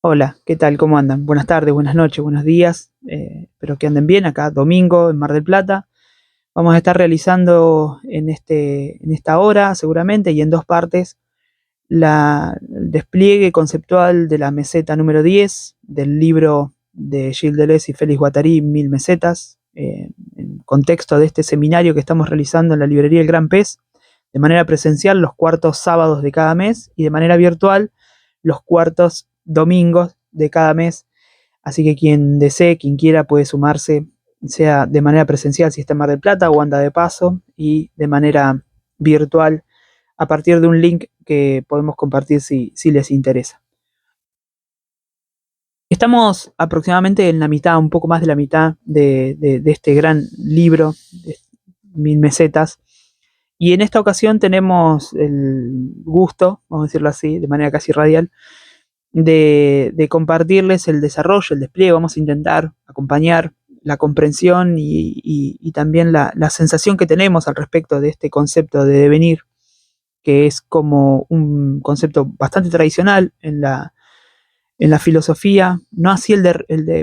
Hola, ¿qué tal? ¿Cómo andan? Buenas tardes, buenas noches, buenos días. Espero que anden bien acá, domingo en Mar del Plata. Vamos a estar realizando en esta hora, seguramente, y en dos partes, el despliegue conceptual de la meseta número 10 del libro de Gilles Deleuze y Félix Guattari, Mil Mesetas, en contexto de este seminario que estamos realizando en la librería El Gran Pez, de manera presencial los cuartos sábados de cada mes y de manera virtual los cuartos domingos de cada mes. Así que quien desee, quien quiera, puede sumarse, sea de manera presencial si está en Mar del Plata o anda de paso, y de manera virtual a partir de un link que podemos compartir si les interesa. Estamos aproximadamente en la mitad, un poco más de la mitad de este gran libro, de Mil Mesetas, y en esta ocasión tenemos el gusto, vamos a decirlo así, de manera casi radial, de compartirles el desarrollo, el despliegue. Vamos a intentar acompañar la comprensión y también la sensación que tenemos al respecto de este concepto de devenir, que es como un concepto bastante tradicional en la filosofía, no así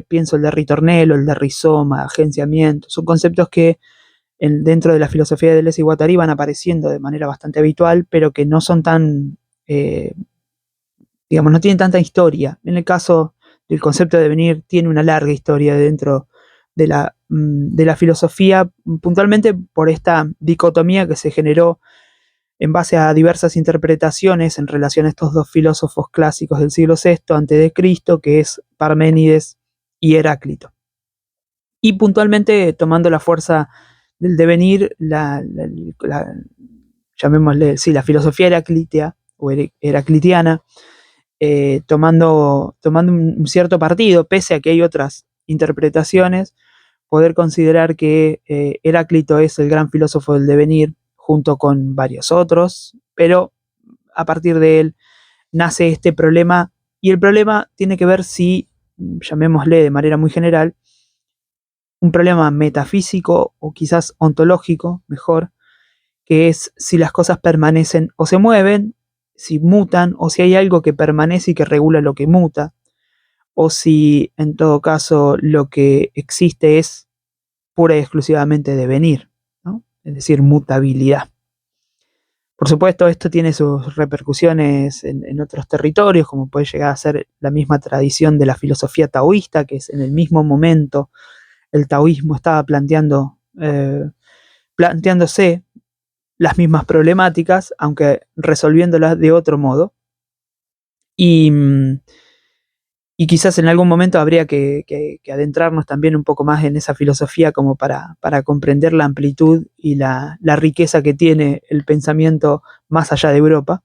pienso, el de ritornello, el de rizoma, agenciamiento. Son conceptos que dentro de la filosofía de Deleuze y Guattari van apareciendo de manera bastante habitual, pero que no son tan, digamos, no tienen tanta historia. En el caso del concepto de devenir, tiene una larga historia dentro de la filosofía, puntualmente por esta dicotomía que se generó en base a diversas interpretaciones en relación a estos dos filósofos clásicos del siglo VI antes de Cristo, que es Parménides y Heráclito. Y puntualmente tomando la fuerza del devenir, llamémosle, sí, la filosofía heraclitea o heraclitiana, tomando un cierto partido, pese a que hay otras interpretaciones, poder considerar que Heráclito es el gran filósofo del devenir, junto con varios otros, pero a partir de él nace este problema, y el problema tiene que ver si, llamémosle de manera muy general, un problema metafísico o quizás ontológico, mejor, que es si las cosas permanecen o se mueven, si mutan, o si hay algo que permanece y que regula lo que muta, o si en todo caso lo que existe es pura y exclusivamente devenir, ¿no? Es decir, mutabilidad. Por supuesto, esto tiene sus repercusiones en otros territorios, como puede llegar a ser la misma tradición de la filosofía taoísta, que es en el mismo momento el taoísmo estaba planteándose las mismas problemáticas, aunque resolviéndolas de otro modo. Y, y quizás en algún momento habría que adentrarnos también un poco más en esa filosofía como para comprender la amplitud y la riqueza que tiene el pensamiento más allá de Europa.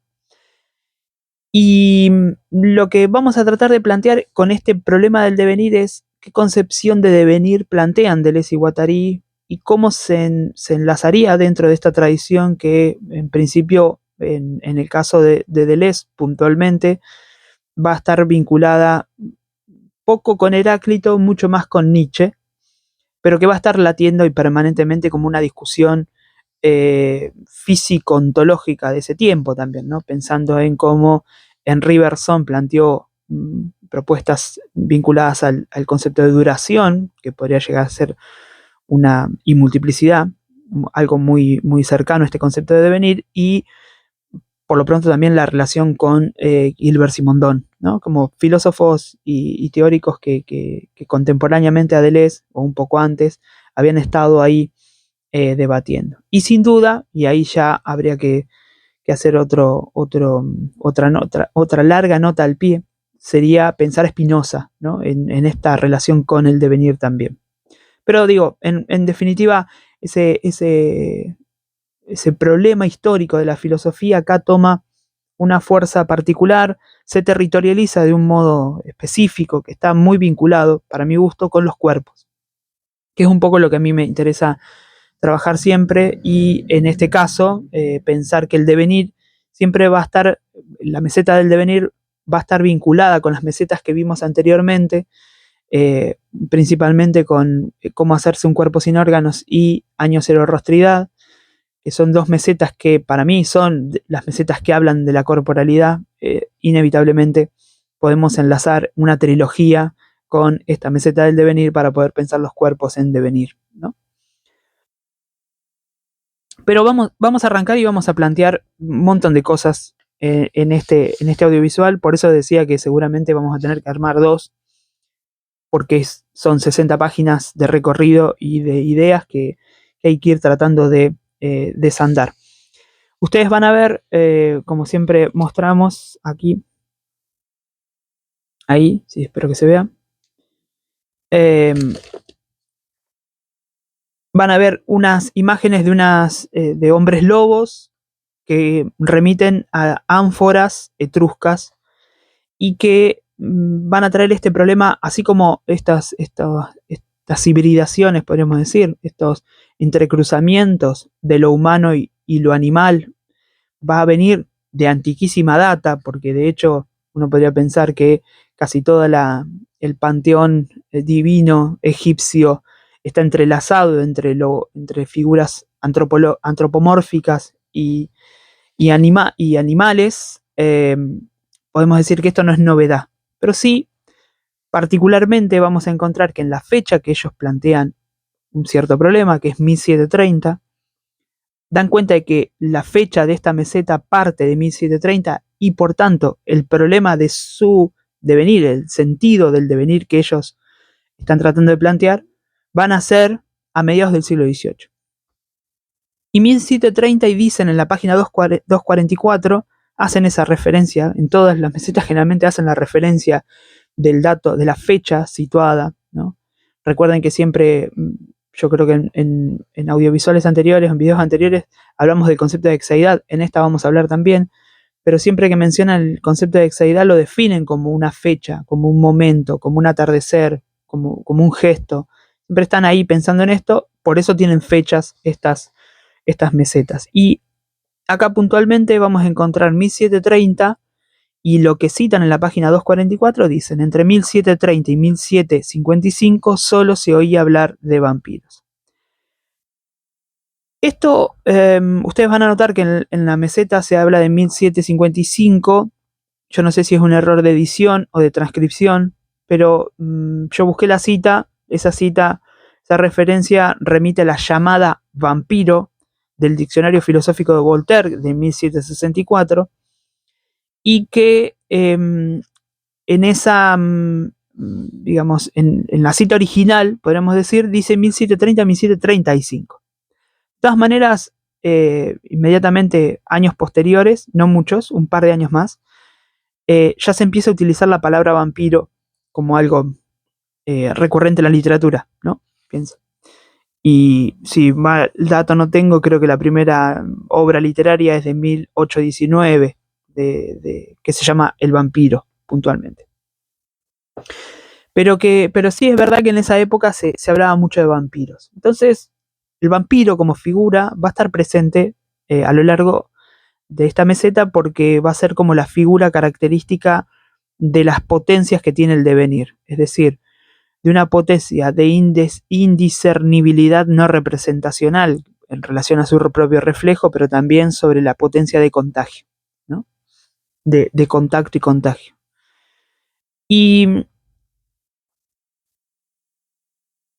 Y lo que vamos a tratar de plantear con este problema del devenir es qué concepción de devenir plantean Deleuze y Guattari y cómo se enlazaría dentro de esta tradición que en principio, en el caso de Deleuze puntualmente, va a estar vinculada poco con Heráclito, mucho más con Nietzsche, pero que va a estar latiendo y permanentemente como una discusión físico-ontológica de ese tiempo también, ¿no? Pensando en cómo Henri Bergson planteó propuestas vinculadas al concepto de duración, que podría llegar a ser una y multiplicidad, algo muy, muy cercano a este concepto de devenir, y por lo pronto también la relación con Gilbert Simondon, ¿no? Como filósofos y teóricos que contemporáneamente a Deleuze, o un poco antes, habían estado ahí debatiendo. Y sin duda, y ahí ya habría que hacer otra larga nota al pie, sería pensar a Spinoza, ¿no? En esta relación con el devenir también. Pero digo, en definitiva, ese problema histórico de la filosofía acá toma una fuerza particular, se territorializa de un modo específico que está muy vinculado, para mi gusto, con los cuerpos, que es un poco lo que a mí me interesa trabajar siempre, y en este caso pensar que el devenir siempre va a estar, la meseta del devenir va a estar vinculada con las mesetas que vimos anteriormente, principalmente con cómo hacerse un cuerpo sin órganos y año cero rostridad, que son dos mesetas que para mí son las mesetas que hablan de la corporalidad, inevitablemente, podemos enlazar una trilogía con esta meseta del devenir para poder pensar los cuerpos en devenir, ¿no? Pero vamos a arrancar y vamos a plantear un montón de cosas en este audiovisual. Por eso decía que seguramente vamos a tener que armar dos, porque son 60 páginas de recorrido y de ideas que hay que ir tratando de desandar. Ustedes van a ver, como siempre mostramos aquí, ahí, sí, espero que se vea. Van a ver unas imágenes de hombres lobos que remiten a ánforas etruscas y que van a traer este problema, así como estas hibridaciones, podríamos decir, estos entrecruzamientos de lo humano y lo animal, va a venir de antiquísima data, porque de hecho uno podría pensar que casi todo el panteón divino egipcio está entrelazado entre figuras antropomórficas y animales. Podemos decir que esto no es novedad, pero sí, particularmente vamos a encontrar que en la fecha que ellos plantean un cierto problema, que es 1730, dan cuenta de que la fecha de esta meseta parte de 1730 y por tanto el problema de su devenir, el sentido del devenir que ellos están tratando de plantear, van a ser a mediados del siglo XVIII. Y 1730, y dicen en la página 244, hacen esa referencia, en todas las mesetas generalmente hacen la referencia del dato, de la fecha situada, ¿no? Recuerden que siempre, yo creo que en audiovisuales anteriores, en videos anteriores, hablamos del concepto de exaidad, en esta vamos a hablar también, pero siempre que mencionan el concepto de exaidad lo definen como una fecha, como un momento, como un atardecer, como un gesto. Siempre están ahí pensando en esto, por eso tienen fechas estas mesetas. Y acá puntualmente vamos a encontrar 1730 y lo que citan en la página 244 dicen, entre 1730 y 1755 solo se oía hablar de vampiros. Esto, ustedes van a notar que en la meseta se habla de 1755, yo no sé si es un error de edición o de transcripción, pero yo busqué la cita, esa referencia remite a la llamada vampiro del Diccionario Filosófico de Voltaire de 1764, y que en esa, digamos, en la cita original, podríamos decir, dice 1730-1735. De todas maneras, inmediatamente años posteriores, no muchos, un par de años más, ya se empieza a utilizar la palabra vampiro como algo recurrente en la literatura, ¿no? Pienso. Y si mal dato no tengo, creo que la primera obra literaria es de 1819, que se llama El vampiro, puntualmente. Pero sí es verdad que en esa época se hablaba mucho de vampiros. Entonces, el vampiro como figura va a estar presente a lo largo de esta meseta porque va a ser como la figura característica de las potencias que tiene el devenir. Es decir, de una potencia de indiscernibilidad no representacional en relación a su propio reflejo, pero también sobre la potencia de contagio, ¿no? De contacto y contagio. Y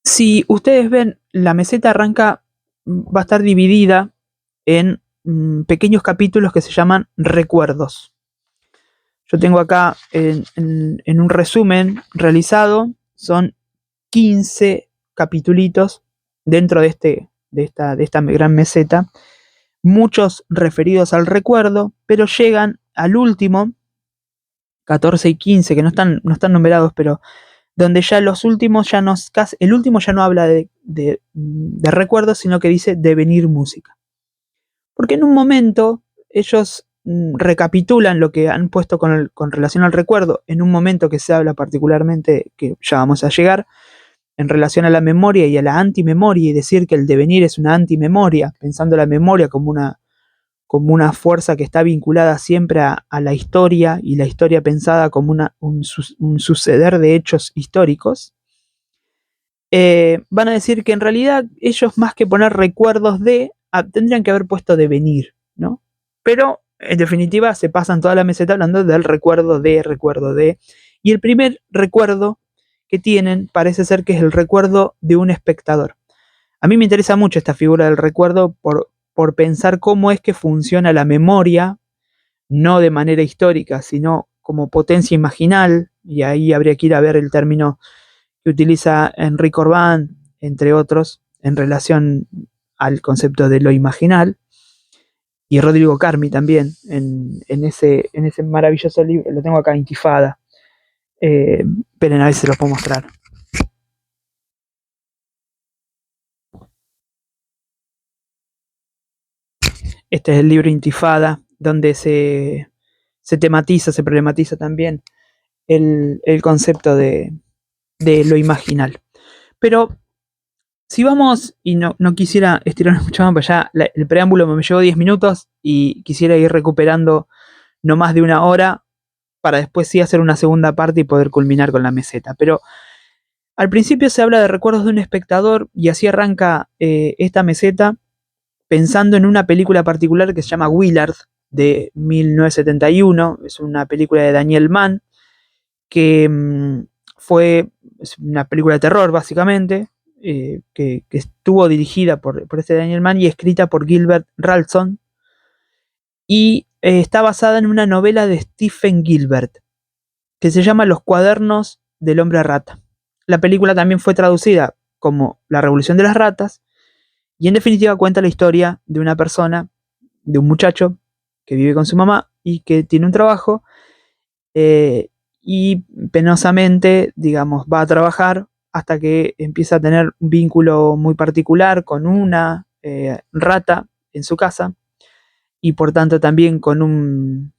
si ustedes ven, la meseta arranca, va a estar dividida en pequeños capítulos que se llaman recuerdos. Yo tengo acá en un resumen realizado, son 15 capitulitos dentro de esta gran meseta, muchos referidos al recuerdo, pero llegan al último, 14 y 15, que no están numerados, pero donde ya los últimos ya no, el último ya no habla de recuerdos, sino que dice devenir música. Porque en un momento ellos recapitulan lo que han puesto con relación al recuerdo, en un momento que se habla particularmente, que ya vamos a llegar, en relación a la memoria y a la antimemoria, y decir que el devenir es una antimemoria, pensando la memoria como una fuerza que está vinculada siempre a la historia, y la historia pensada como un suceder de hechos históricos. Van a decir que en realidad ellos, más que poner recuerdos tendrían que haber puesto devenir, ¿no? Pero En definitiva, se pasan toda la meseta hablando del recuerdo de. Y el primer recuerdo que tienen parece ser que es el recuerdo de un espectador. A mí me interesa mucho esta figura del recuerdo por pensar cómo es que funciona la memoria, no de manera histórica, sino como potencia imaginal, y ahí habría que ir a ver el término que utiliza Enrique Orbán, entre otros, en relación al concepto de lo imaginal, y Rodrigo Carmi también, en ese maravilloso libro, lo tengo acá, Intifada, pero a ver si se lo puedo mostrar. Este es el libro Intifada, donde se tematiza, se problematiza también el concepto de lo imaginal. Pero si vamos, y no quisiera estirar mucho más, pues ya el preámbulo me llevó 10 minutos y quisiera ir recuperando no más de una hora para después sí hacer una segunda parte y poder culminar con la meseta. Pero al principio se habla de recuerdos de un espectador y así arranca esta meseta pensando en una película particular que se llama Willard de 1971. Es una película de Daniel Mann que es una película de terror básicamente, que estuvo dirigida por este Daniel Mann y escrita por Gilbert Ralston, y está basada en una novela de Stephen Gilbert que se llama Los cuadernos del hombre rata. La película también fue traducida como La revolución de las ratas, y en definitiva cuenta la historia de una persona, de un muchacho que vive con su mamá y que tiene un trabajo, eh, y penosamente, digamos, va a trabajar hasta que empieza a tener un vínculo muy particular con una rata en su casa, y por tanto también con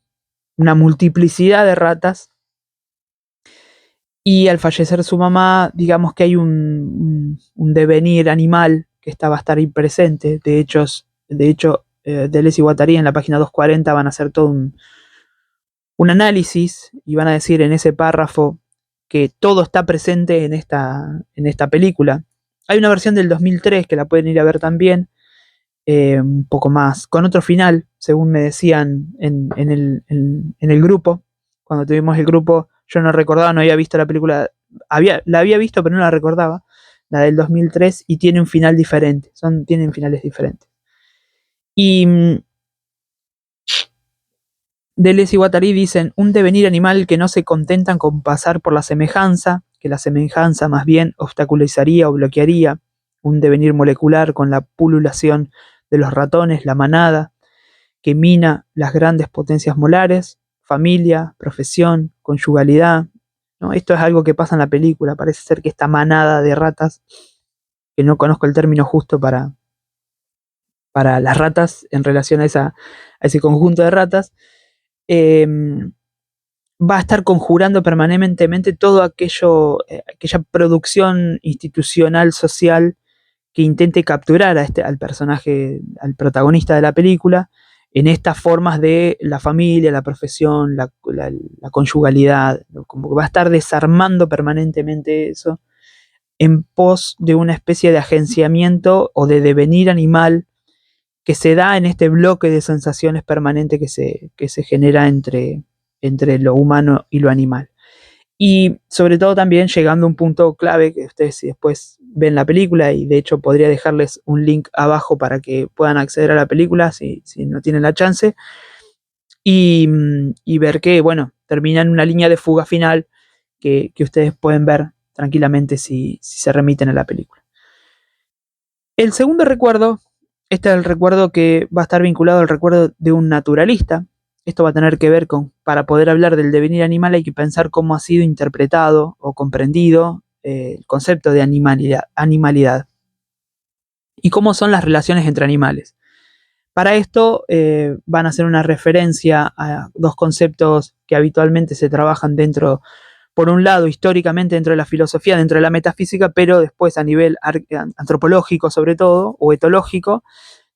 una multiplicidad de ratas. Y al fallecer su mamá, digamos que hay un devenir animal que va a estar ahí presente. De hecho, Deleuze y Guattari en la página 240 van a hacer todo un análisis y van a decir en ese párrafo que todo está presente en esta película. Hay una versión del 2003 que la pueden ir a ver también, un poco más, con otro final, según me decían en el grupo. Cuando tuvimos el grupo, yo no recordaba, no había visto la película, la había visto pero no la recordaba, la del 2003, y tiene un final diferente, tienen finales diferentes. Y Deleuze y Guattari dicen un devenir animal que no se contentan con pasar por la semejanza, que la semejanza más bien obstaculizaría o bloquearía, un devenir molecular con la pululación de los ratones, la manada, que mina las grandes potencias molares, familia, profesión, conyugalidad, ¿no? Esto es algo que pasa en la película. Parece ser que esta manada de ratas, que no conozco el término justo para las ratas en relación a ese conjunto de ratas, eh, va a estar conjurando permanentemente todo aquello, aquella producción institucional, social, que intente capturar al personaje, al protagonista de la película, en estas formas de la familia, la profesión, la conyugalidad, ¿no? Como que va a estar desarmando permanentemente eso en pos de una especie de agenciamiento o de devenir animal que se da en este bloque de sensaciones permanente que se genera entre lo humano y lo animal. Y sobre todo también llegando a un punto clave que ustedes si después ven la película, y de hecho podría dejarles un link abajo para que puedan acceder a la película si no tienen la chance, y ver que, bueno, termina en una línea de fuga final que ustedes pueden ver tranquilamente si se remiten a la película. El segundo recuerdo, este es el recuerdo que va a estar vinculado al recuerdo de un naturalista. Esto va a tener que ver con, para poder hablar del devenir animal hay que pensar cómo ha sido interpretado o comprendido el concepto de animalidad y cómo son las relaciones entre animales. Para esto van a hacer una referencia a dos conceptos que habitualmente se trabajan dentro, por un lado, históricamente dentro de la filosofía, dentro de la metafísica, pero después a nivel antropológico sobre todo, o etológico,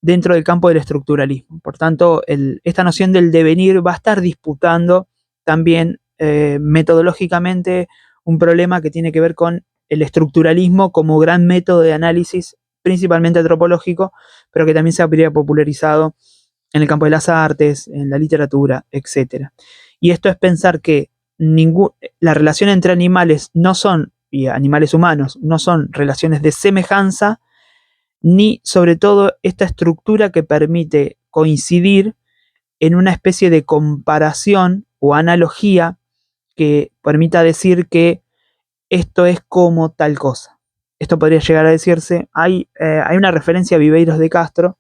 dentro del campo del estructuralismo. Por tanto, esta noción del devenir va a estar disputando también metodológicamente un problema que tiene que ver con el estructuralismo como gran método de análisis, principalmente antropológico, pero que también se habría popularizado en el campo de las artes, en la literatura, etc. Y esto es pensar que la relación entre animales no son, y animales humanos, no son relaciones de semejanza, ni sobre todo esta estructura que permite coincidir en una especie de comparación o analogía que permita decir que esto es como tal cosa. Esto podría llegar a decirse, hay una referencia a Viveiros de Castro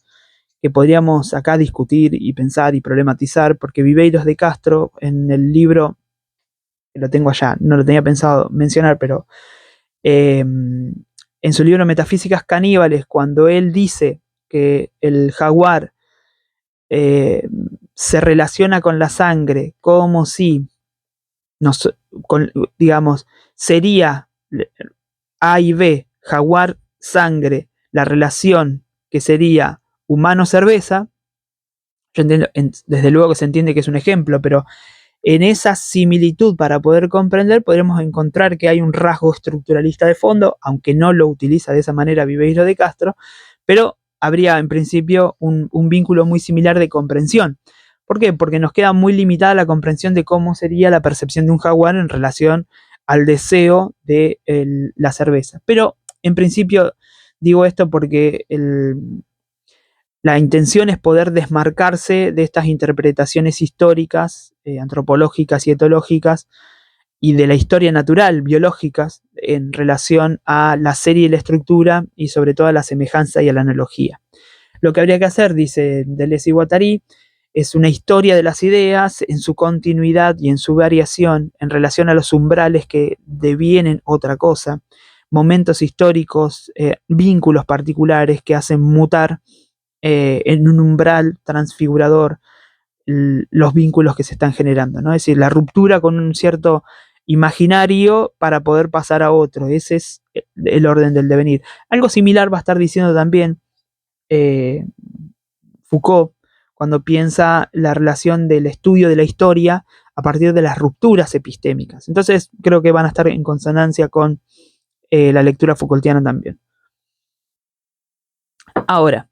que podríamos acá discutir y pensar y problematizar, porque Viveiros de Castro, en el libro, que lo tengo allá, no lo tenía pensado mencionar, pero en su libro Metafísicas Caníbales, cuando él dice que el jaguar eh, se relaciona con la sangre como si, nos, digamos, sería A y B, jaguar, sangre, la relación que sería humano-cerveza. Yo entiendo, desde luego que se entiende que es un ejemplo, pero en esa similitud para poder comprender podremos encontrar que hay un rasgo estructuralista de fondo, aunque no lo utiliza de esa manera Viveiro de Castro, pero habría en principio un vínculo muy similar de comprensión. ¿Por qué? Porque nos queda muy limitada la comprensión de cómo sería la percepción de un jaguar en relación al deseo de la cerveza. Pero en principio digo esto porque la intención es poder desmarcarse de estas interpretaciones históricas, antropológicas y etológicas, y de la historia natural, biológicas, en relación a la serie y la estructura, y sobre todo a la semejanza y a la analogía. Lo que habría que hacer, dice Deleuze y Guattari, es una historia de las ideas en su continuidad y en su variación en relación a los umbrales que devienen otra cosa, momentos históricos, vínculos particulares que hacen mutar en un umbral transfigurador los vínculos que se están generando, ¿no? Es decir, la ruptura con un cierto imaginario para poder pasar a otro. Ese es el orden del devenir. Algo similar va a estar diciendo también eh, Foucault cuando piensa la relación del estudio de la historia a partir de las rupturas epistémicas. Entonces creo que van a estar en consonancia con la lectura Foucaultiana también. Ahora,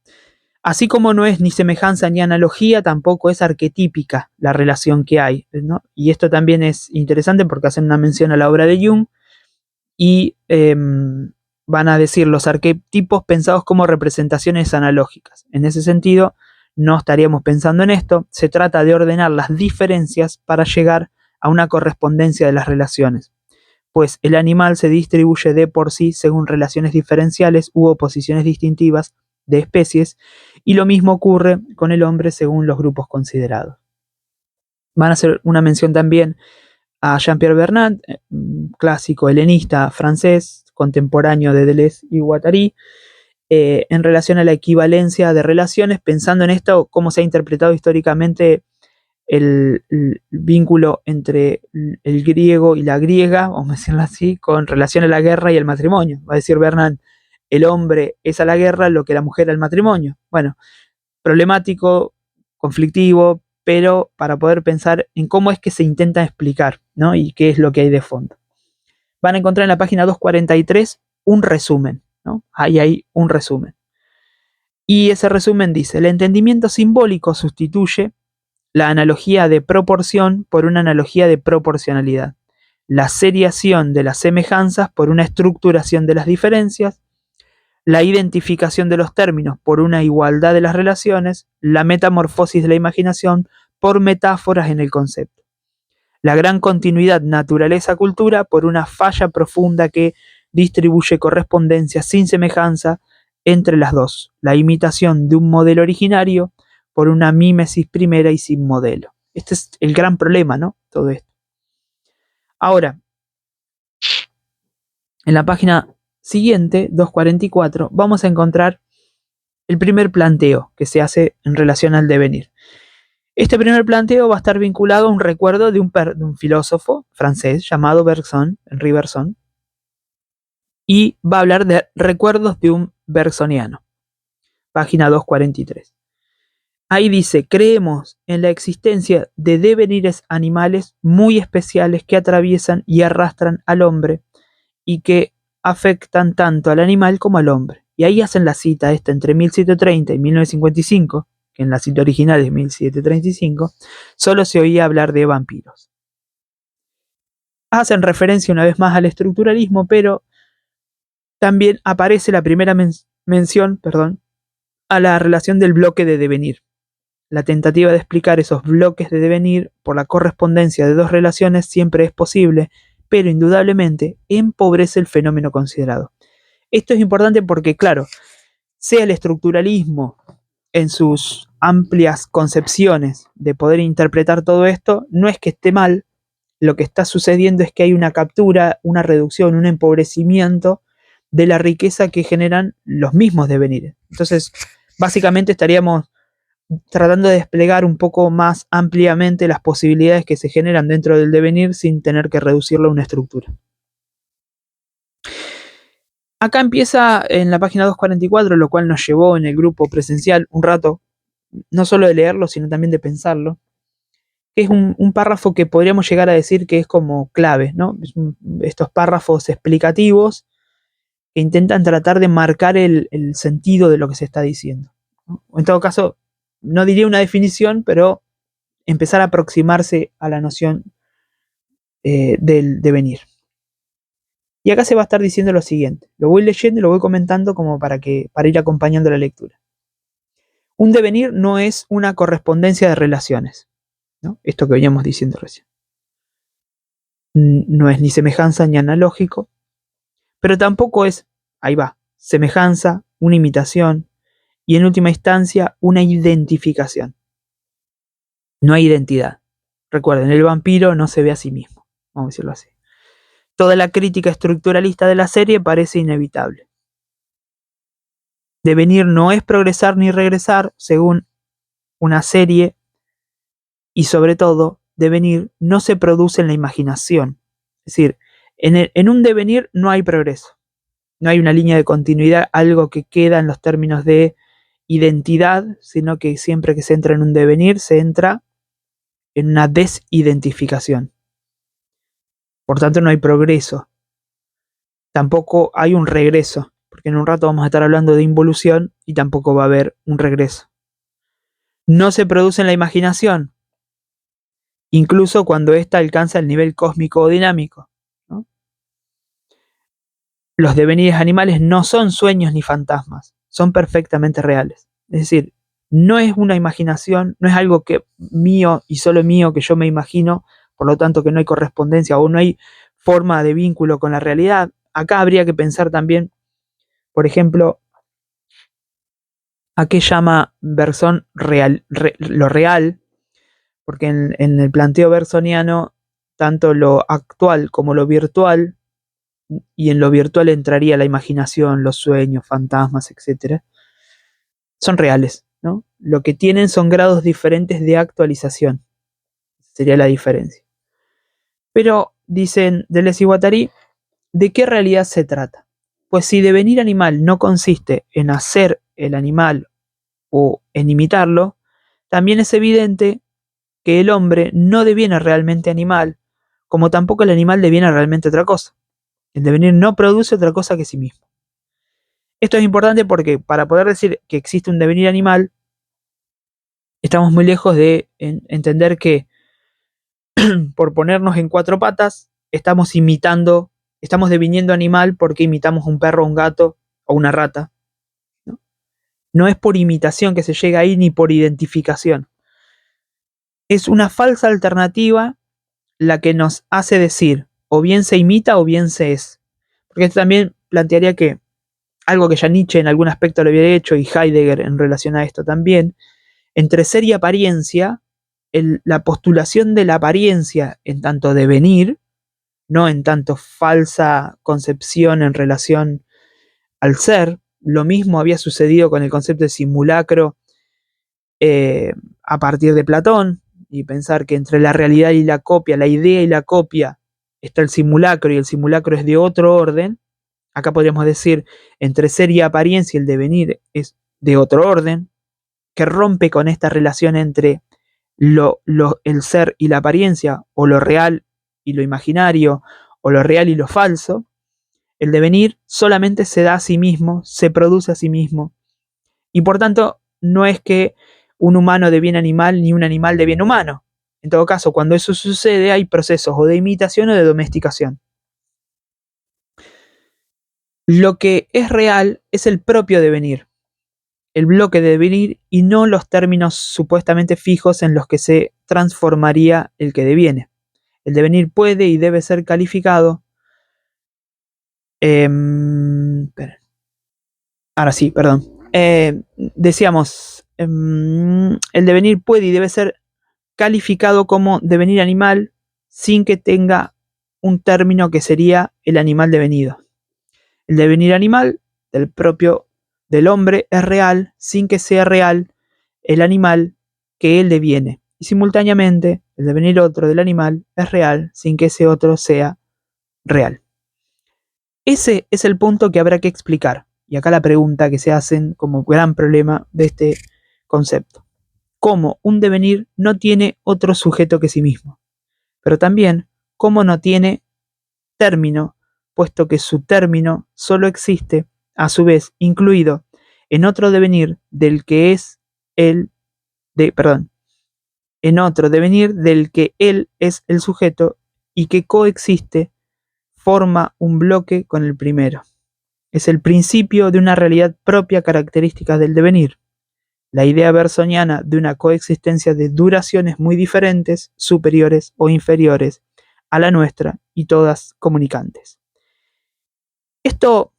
así como no es ni semejanza ni analogía, tampoco es arquetípica la relación que hay, ¿no? Y esto también es interesante porque hacen una mención a la obra de Jung y van a decir los arquetipos pensados como representaciones analógicas. En ese sentido, no estaríamos pensando en esto. Se trata de ordenar las diferencias para llegar a una correspondencia de las relaciones, pues el animal se distribuye de por sí según relaciones diferenciales u oposiciones distintivas de especies, y lo mismo ocurre con el hombre según los grupos considerados. Van a hacer una mención también a Jean-Pierre Bernard, clásico helenista francés, contemporáneo de Deleuze y Guattari, en relación a la equivalencia de relaciones, pensando en esto, cómo se ha interpretado históricamente el vínculo entre el griego y la griega, vamos a decirlo así, con relación a la guerra y el matrimonio. Va a decir Bernard, el hombre es a la guerra lo que la mujer al matrimonio. Bueno, problemático, conflictivo, pero para poder pensar en cómo es que se intenta explicar, ¿no? Y qué es lo que hay de fondo. Van a encontrar en la página 243 un resumen, ¿no? Ahí hay un resumen. Y ese resumen dice, el entendimiento simbólico sustituye la analogía de proporción por una analogía de proporcionalidad, la seriación de las semejanzas por una estructuración de las diferencias, la identificación de los términos por una igualdad de las relaciones, la metamorfosis de la imaginación por metáforas en el concepto, la gran continuidad naturaleza-cultura por una falla profunda que distribuye correspondencia sin semejanza entre las dos, la imitación de un modelo originario por una mímesis primera y sin modelo. Este es el gran problema, ¿no? Todo esto. Ahora, en la página siguiente, 244, vamos a encontrar el primer planteo que se hace en relación al devenir. Este primer planteo va a estar vinculado a un recuerdo de un filósofo francés llamado Bergson, Henri Bergson, y va a hablar de recuerdos de un bersoniano. Página 243. Ahí dice, creemos en la existencia de devenires animales muy especiales que atraviesan y arrastran al hombre y que afectan tanto al animal como al hombre. Y ahí hacen la cita esta entre 1730 y 1955, que en la cita original de 1735, solo se oía hablar de vampiros. Hacen referencia una vez más al estructuralismo, pero también aparece la primera mención a la relación del bloque de devenir. La tentativa de explicar esos bloques de devenir por la correspondencia de dos relaciones siempre es posible, pero indudablemente empobrece el fenómeno considerado. Esto es importante porque, claro, sea el estructuralismo en sus amplias concepciones de poder interpretar todo esto, no es que esté mal, lo que está sucediendo es que hay una captura, una reducción, un empobrecimiento de la riqueza que generan los mismos devenires. Entonces, básicamente estaríamos tratando de desplegar un poco más ampliamente las posibilidades que se generan dentro del devenir sin tener que reducirlo a una estructura. Acá empieza en la página 244, lo cual nos llevó en el grupo presencial un rato, no solo de leerlo, sino también de pensarlo, que es un párrafo que podríamos llegar a decir que es como clave, ¿no? Estos párrafos explicativos que intentan tratar de marcar el sentido de lo que se está diciendo, ¿no? En todo caso, no diría una definición, pero empezar a aproximarse a la noción del devenir. Y acá se va a estar diciendo lo siguiente. Lo voy leyendo y lo voy comentando como para ir acompañando la lectura. Un devenir no es una correspondencia de relaciones, ¿no? Esto que veníamos diciendo recién. No es ni semejanza ni analógico, pero tampoco es, ahí va, semejanza, una imitación y en última instancia una identificación. No hay identidad. Recuerden, el vampiro no se ve a sí mismo, vamos a decirlo así. Toda la crítica estructuralista de la serie parece inevitable. Devenir no es progresar ni regresar según una serie y sobre todo, devenir no se produce en la imaginación. Es decir, en un devenir no hay progreso, no hay una línea de continuidad, algo que queda en los términos de identidad, sino que siempre que se entra en un devenir se entra en una desidentificación. Por tanto, no hay progreso. Tampoco hay un regreso, porque en un rato vamos a estar hablando de involución y tampoco va a haber un regreso. No se produce en la imaginación, incluso cuando ésta alcanza el nivel cósmico o dinámico, ¿no? Los devenires animales no son sueños ni fantasmas, son perfectamente reales. Es decir, no es una imaginación, no es algo que mío y solo mío que yo me imagino, por lo tanto que no hay correspondencia o no hay forma de vínculo con la realidad. Acá habría que pensar también, por ejemplo, a qué llama Berzón lo real, porque en el planteo bersoniano, tanto lo actual como lo virtual, y en lo virtual entraría la imaginación, los sueños, fantasmas, etc., son reales, ¿no? Lo que tienen son grados diferentes de actualización, sería la diferencia. Pero, dicen Deleuze y Guattari, ¿de qué realidad se trata? Pues si devenir animal no consiste en hacer el animal o en imitarlo, también es evidente que el hombre no deviene realmente animal, como tampoco el animal deviene realmente otra cosa. El devenir no produce otra cosa que sí mismo. Esto es importante porque para poder decir que existe un devenir animal, estamos muy lejos de entender que por ponernos en cuatro patas, estamos deviniendo animal porque imitamos un perro, un gato o una rata, ¿no? No es por imitación que se llega ahí ni por identificación. Es una falsa alternativa la que nos hace decir o bien se imita o bien se es. Porque esto también plantearía que algo que ya Nietzsche en algún aspecto lo había hecho y Heidegger en relación a esto también, entre ser y apariencia, la postulación de la apariencia en tanto devenir, no en tanto falsa concepción en relación al ser, lo mismo había sucedido con el concepto de simulacro a partir de Platón, y pensar que entre la realidad y la copia, la idea y la copia, está el simulacro y el simulacro es de otro orden. Acá podríamos decir, entre ser y apariencia, el devenir es de otro orden, que rompe con esta relación entre el ser y la apariencia, o lo real y lo imaginario, o lo real y lo falso. El devenir solamente se da a sí mismo, se produce a sí mismo, y por tanto no es que un humano de bien animal ni un animal de bien humano. En todo caso, cuando eso sucede, hay procesos o de imitación o de domesticación. Lo que es real es el propio devenir, el bloque de devenir y no los términos supuestamente fijos en los que se transformaría el que deviene. El devenir puede y debe ser calificado. Ahora sí, perdón. Decíamos, el devenir puede y debe ser calificado como devenir animal sin que tenga un término que sería el animal devenido. El devenir animal del hombre es real sin que sea real el animal que él deviene. Y simultáneamente, el devenir otro del animal es real sin que ese otro sea real. Ese es el punto que habrá que explicar. Y acá la pregunta que se hacen como gran problema de este concepto. ¿Cómo un devenir no tiene otro sujeto que sí mismo? Pero también, ¿cómo no tiene término, puesto que su término solo existe, a su vez, incluido en otro devenir del que es en otro devenir del que él es el sujeto y que coexiste, forma un bloque con el primero? Es el principio de una realidad propia característica del devenir, la idea bersoniana de una coexistencia de duraciones muy diferentes, superiores o inferiores a la nuestra y todas comunicantes. Esto,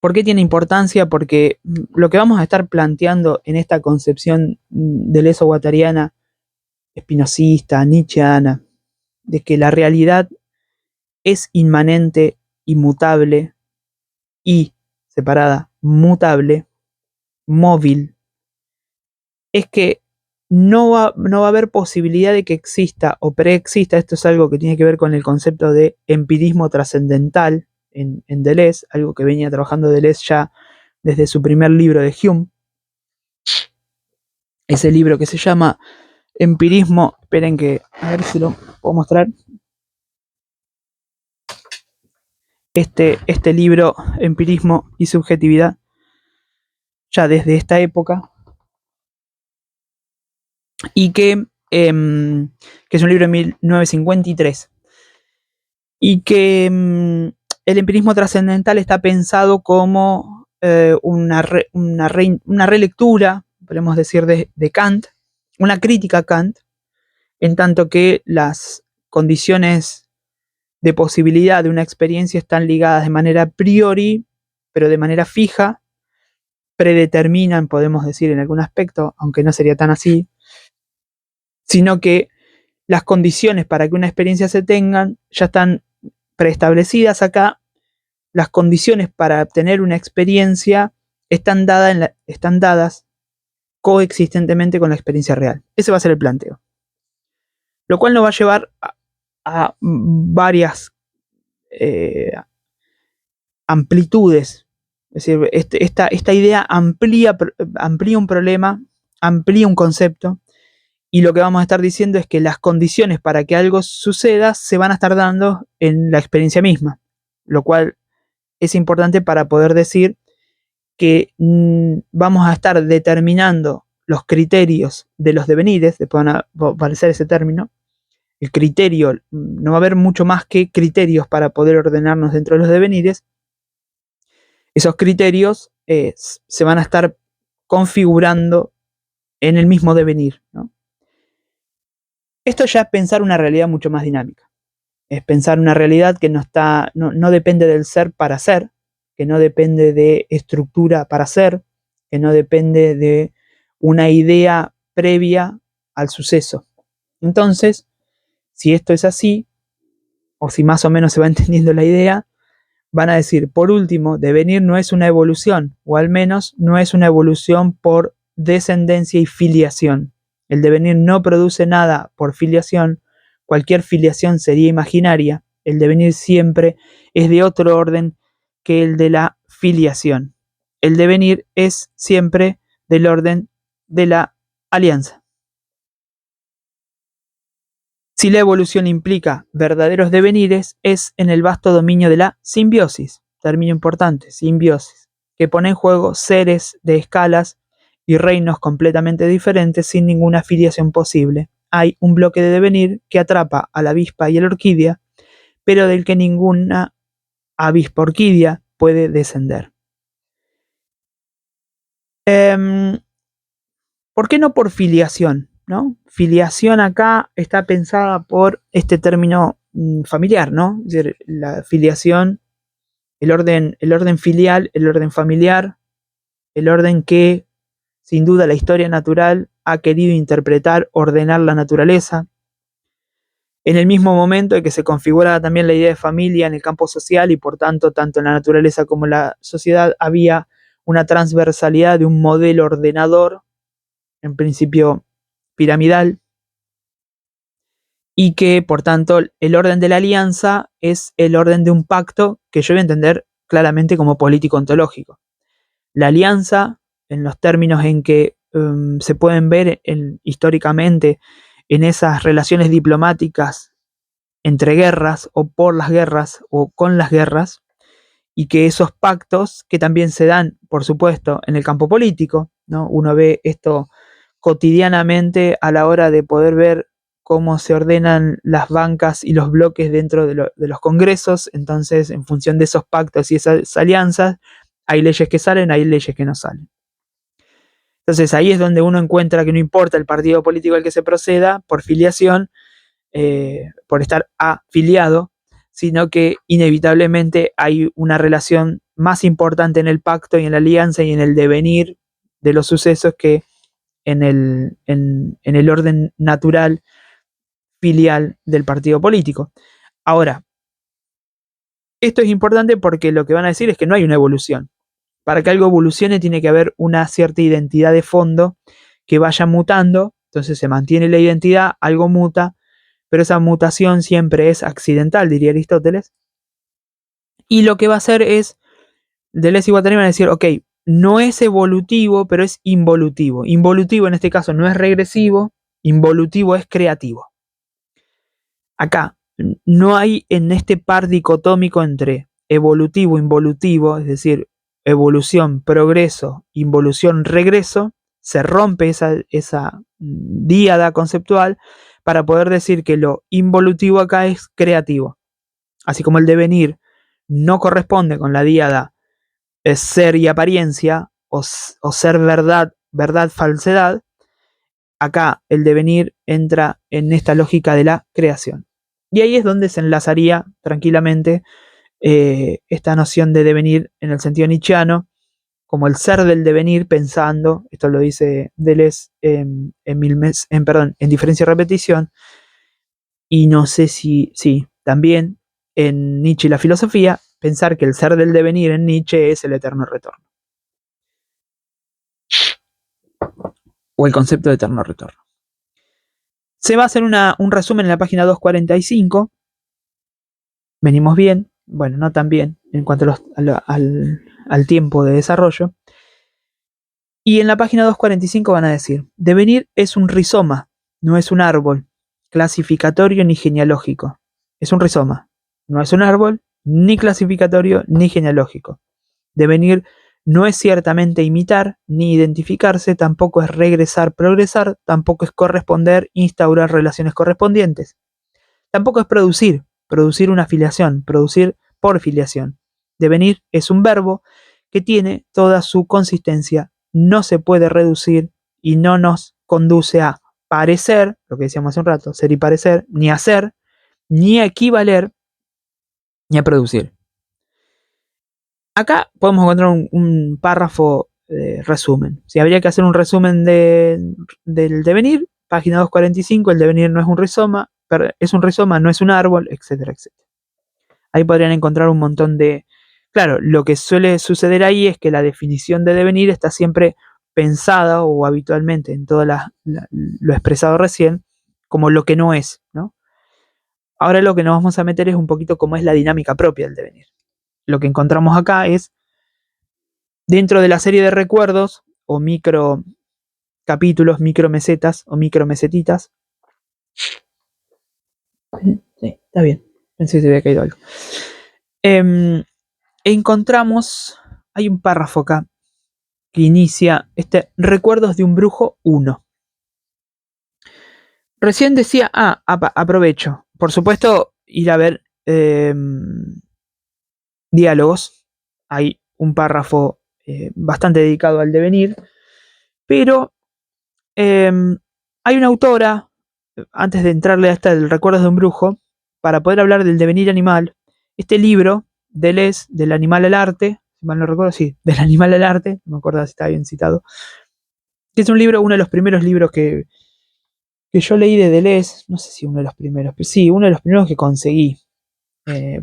¿por qué tiene importancia? Porque lo que vamos a estar planteando en esta concepción del eso-guattariana, espinosista, nietzscheana, de que la realidad es inmanente, inmutable y, separada, mutable, móvil, es que no va a haber posibilidad de que exista o preexista. Esto es algo que tiene que ver con el concepto de empirismo trascendental en Deleuze, algo que venía trabajando Deleuze ya desde su primer libro de Hume. Ese libro que se llama Empirismo, esperen que, a ver si lo puedo mostrar. Este libro, Empirismo y Subjetividad, ya desde esta época, y que es un libro de 1953, y que el empirismo trascendental está pensado como una relectura, podemos decir, de Kant, una crítica a Kant, en tanto que las condiciones de posibilidad de una experiencia están ligadas de manera a priori, pero de manera fija, predeterminan, podemos decir en algún aspecto, aunque no sería tan así, sino que las condiciones para que una experiencia se tengan ya están preestablecidas. Acá las condiciones para obtener una experiencia están dadas coexistentemente con la experiencia real. Ese va a ser el planteo. Lo cual nos va a llevar a varias amplitudes. Es decir, esta idea amplía un problema, amplía un concepto, y lo que vamos a estar diciendo es que las condiciones para que algo suceda se van a estar dando en la experiencia misma, lo cual es importante para poder decir que vamos a estar determinando los criterios de los devenires. Después van a aparecer ese término. El criterio, no va a haber mucho más que criterios para poder ordenarnos dentro de los devenires. Esos criterios se van a estar configurando en el mismo devenir, ¿no? Esto ya es pensar una realidad mucho más dinámica. Es pensar una realidad que no depende del ser para ser, que no depende de estructura para ser, que no depende de una idea previa al suceso. Entonces, si esto es así, o si más o menos se va entendiendo la idea, van a decir, por último, devenir no es una evolución, o al menos no es una evolución por descendencia y filiación. El devenir no produce nada por filiación, cualquier filiación sería imaginaria. El devenir siempre es de otro orden que el de la filiación. El devenir es siempre del orden de la alianza. Si la evolución implica verdaderos devenires, es en el vasto dominio de la simbiosis, término importante, simbiosis, que pone en juego seres de escalas y reinos completamente diferentes sin ninguna filiación posible. Hay un bloque de devenir que atrapa a la avispa y a la orquídea, pero del que ninguna avispa orquídea puede descender. ¿Por qué no por filiación? ¿No? Filiación acá está pensada por este término familiar, ¿no? Es decir, la filiación, el orden filial, el orden familiar, el orden que sin duda la historia natural ha querido interpretar, ordenar la naturaleza. En el mismo momento en que se configura también la idea de familia en el campo social y por tanto, tanto en la naturaleza como en la sociedad, había una transversalidad de un modelo ordenador, en principio piramidal, y que por tanto el orden de la alianza es el orden de un pacto que yo voy a entender claramente como político ontológico. La alianza, en los términos en que se pueden ver históricamente en esas relaciones diplomáticas entre guerras o por las guerras o con las guerras, y que esos pactos que también se dan, por supuesto, en el campo político, ¿no? Uno ve esto cotidianamente a la hora de poder ver cómo se ordenan las bancas y los bloques dentro de los congresos. Entonces, en función de esos pactos y esas alianzas, hay leyes que salen, hay leyes que no salen. Entonces ahí es donde uno encuentra que no importa el partido político al que se proceda, por filiación, por estar afiliado, sino que inevitablemente hay una relación más importante en el pacto y en la alianza y en el devenir de los sucesos que en el orden natural filial del partido político. Ahora, esto es importante porque lo que van a decir es que no hay una evolución. Para que algo evolucione tiene que haber una cierta identidad de fondo que vaya mutando, entonces se mantiene la identidad, algo muta, pero esa mutación siempre es accidental, diría Aristóteles, y lo que va a hacer es, Deleuze y Guattari van a decir, ok, no es evolutivo, pero es involutivo. Involutivo en este caso no es regresivo, involutivo es creativo. Acá no hay en este par dicotómico entre evolutivo, involutivo, es decir, evolución, progreso, involución, regreso, se rompe esa díada conceptual para poder decir que lo involutivo acá es creativo. Así como el devenir no corresponde con la díada ser y apariencia, o ser verdad, verdad, falsedad, acá el devenir entra en esta lógica de la creación. Y ahí es donde se enlazaría tranquilamente esta noción de devenir en el sentido nietzscheano, como el ser del devenir pensando, esto lo dice Deleuze en Diferencia y Repetición, y no sé si, sí, también en Nietzsche y la filosofía, pensar que el ser del devenir en Nietzsche es el eterno retorno. O el concepto de eterno retorno. Se va a hacer un resumen en la página 245. Venimos bien, bueno, no tan bien en cuanto al tiempo de desarrollo. Y en la página 245 van a decir, devenir es un rizoma, no es un árbol clasificatorio ni genealógico. Es un rizoma, no es un árbol ni clasificatorio ni genealógico. Devenir no es ciertamente imitar ni identificarse, tampoco es regresar, progresar, tampoco es corresponder, instaurar relaciones correspondientes. Tampoco es producir una filiación, producir por filiación. Devenir es un verbo que tiene toda su consistencia, no se puede reducir y no nos conduce a parecer, lo que decíamos hace un rato, ser y parecer, ni a ser, ni a equivaler, ni a producir. Acá podemos encontrar un párrafo de resumen. Si habría que hacer un resumen del devenir, página 245, el devenir no es un rizoma, es un rizoma, no es un árbol, etcétera, etcétera. Ahí podrían encontrar un montón de... Claro, lo que suele suceder ahí es que la definición de devenir está siempre pensada o habitualmente en todo lo expresado recién como lo que no es, ¿no? Ahora lo que nos vamos a meter es un poquito cómo es la dinámica propia del devenir. Lo que encontramos acá es dentro de la serie de recuerdos o micro capítulos, micro mesetas o micro mesetitas. Sí, está bien. Pensé que se había caído algo. Encontramos, hay un párrafo acá que inicia Recuerdos de un brujo 1. Recién decía, aprovecho, por supuesto, ir a ver diálogos. Hay un párrafo bastante dedicado al devenir, pero hay una autora, antes de entrarle a el Recuerdos de un brujo, para poder hablar del devenir animal, este libro, Deleuze, del animal al arte, si mal no recuerdo, sí, del animal al arte, no me acuerdo si está bien citado, que es un libro, uno de los primeros libros que yo leí de Deleuze, no sé si uno de los primeros, pero sí, uno de los primeros que conseguí,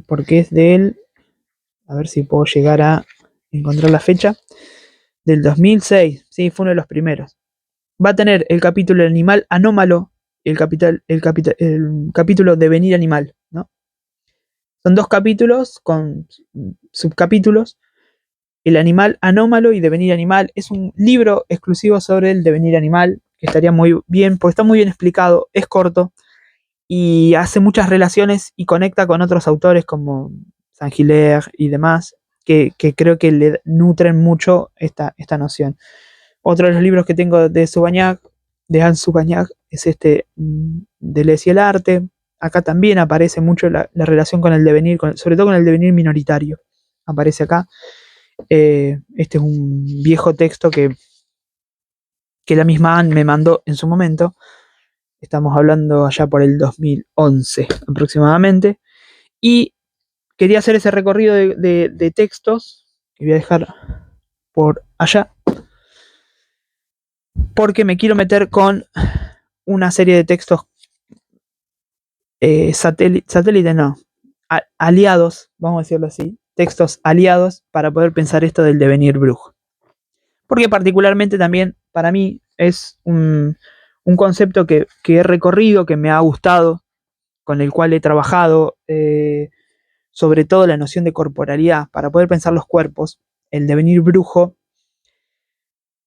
porque es de él, a ver si puedo llegar a encontrar la fecha, del 2006, sí, fue uno de los primeros. Va a tener el capítulo El animal anómalo y el capítulo Devenir animal, ¿no? Son dos capítulos con subcapítulos. El animal anómalo y Devenir animal es un libro exclusivo sobre el devenir animal, que estaría muy bien, porque está muy bien explicado, es corto y hace muchas relaciones y conecta con otros autores como Saint-Hilaire y demás, que creo que le nutren mucho esta noción. Otro de los libros que tengo de Subagnac, de Hans Subagnac, es Deleuze y el arte. Acá también aparece mucho la relación con el devenir, sobre todo con el devenir minoritario. Aparece acá. Este es un viejo texto que la misma Anne me mandó en su momento. Estamos hablando allá por el 2011 aproximadamente. Y quería hacer ese recorrido de textos que voy a dejar por allá, porque me quiero meter con una serie de textos satélite no, aliados, vamos a decirlo así, textos aliados para poder pensar esto del devenir brujo. Porque particularmente también para mí es un concepto que he recorrido, que me ha gustado, con el cual he trabajado, sobre todo la noción de corporalidad, para poder pensar los cuerpos. El devenir brujo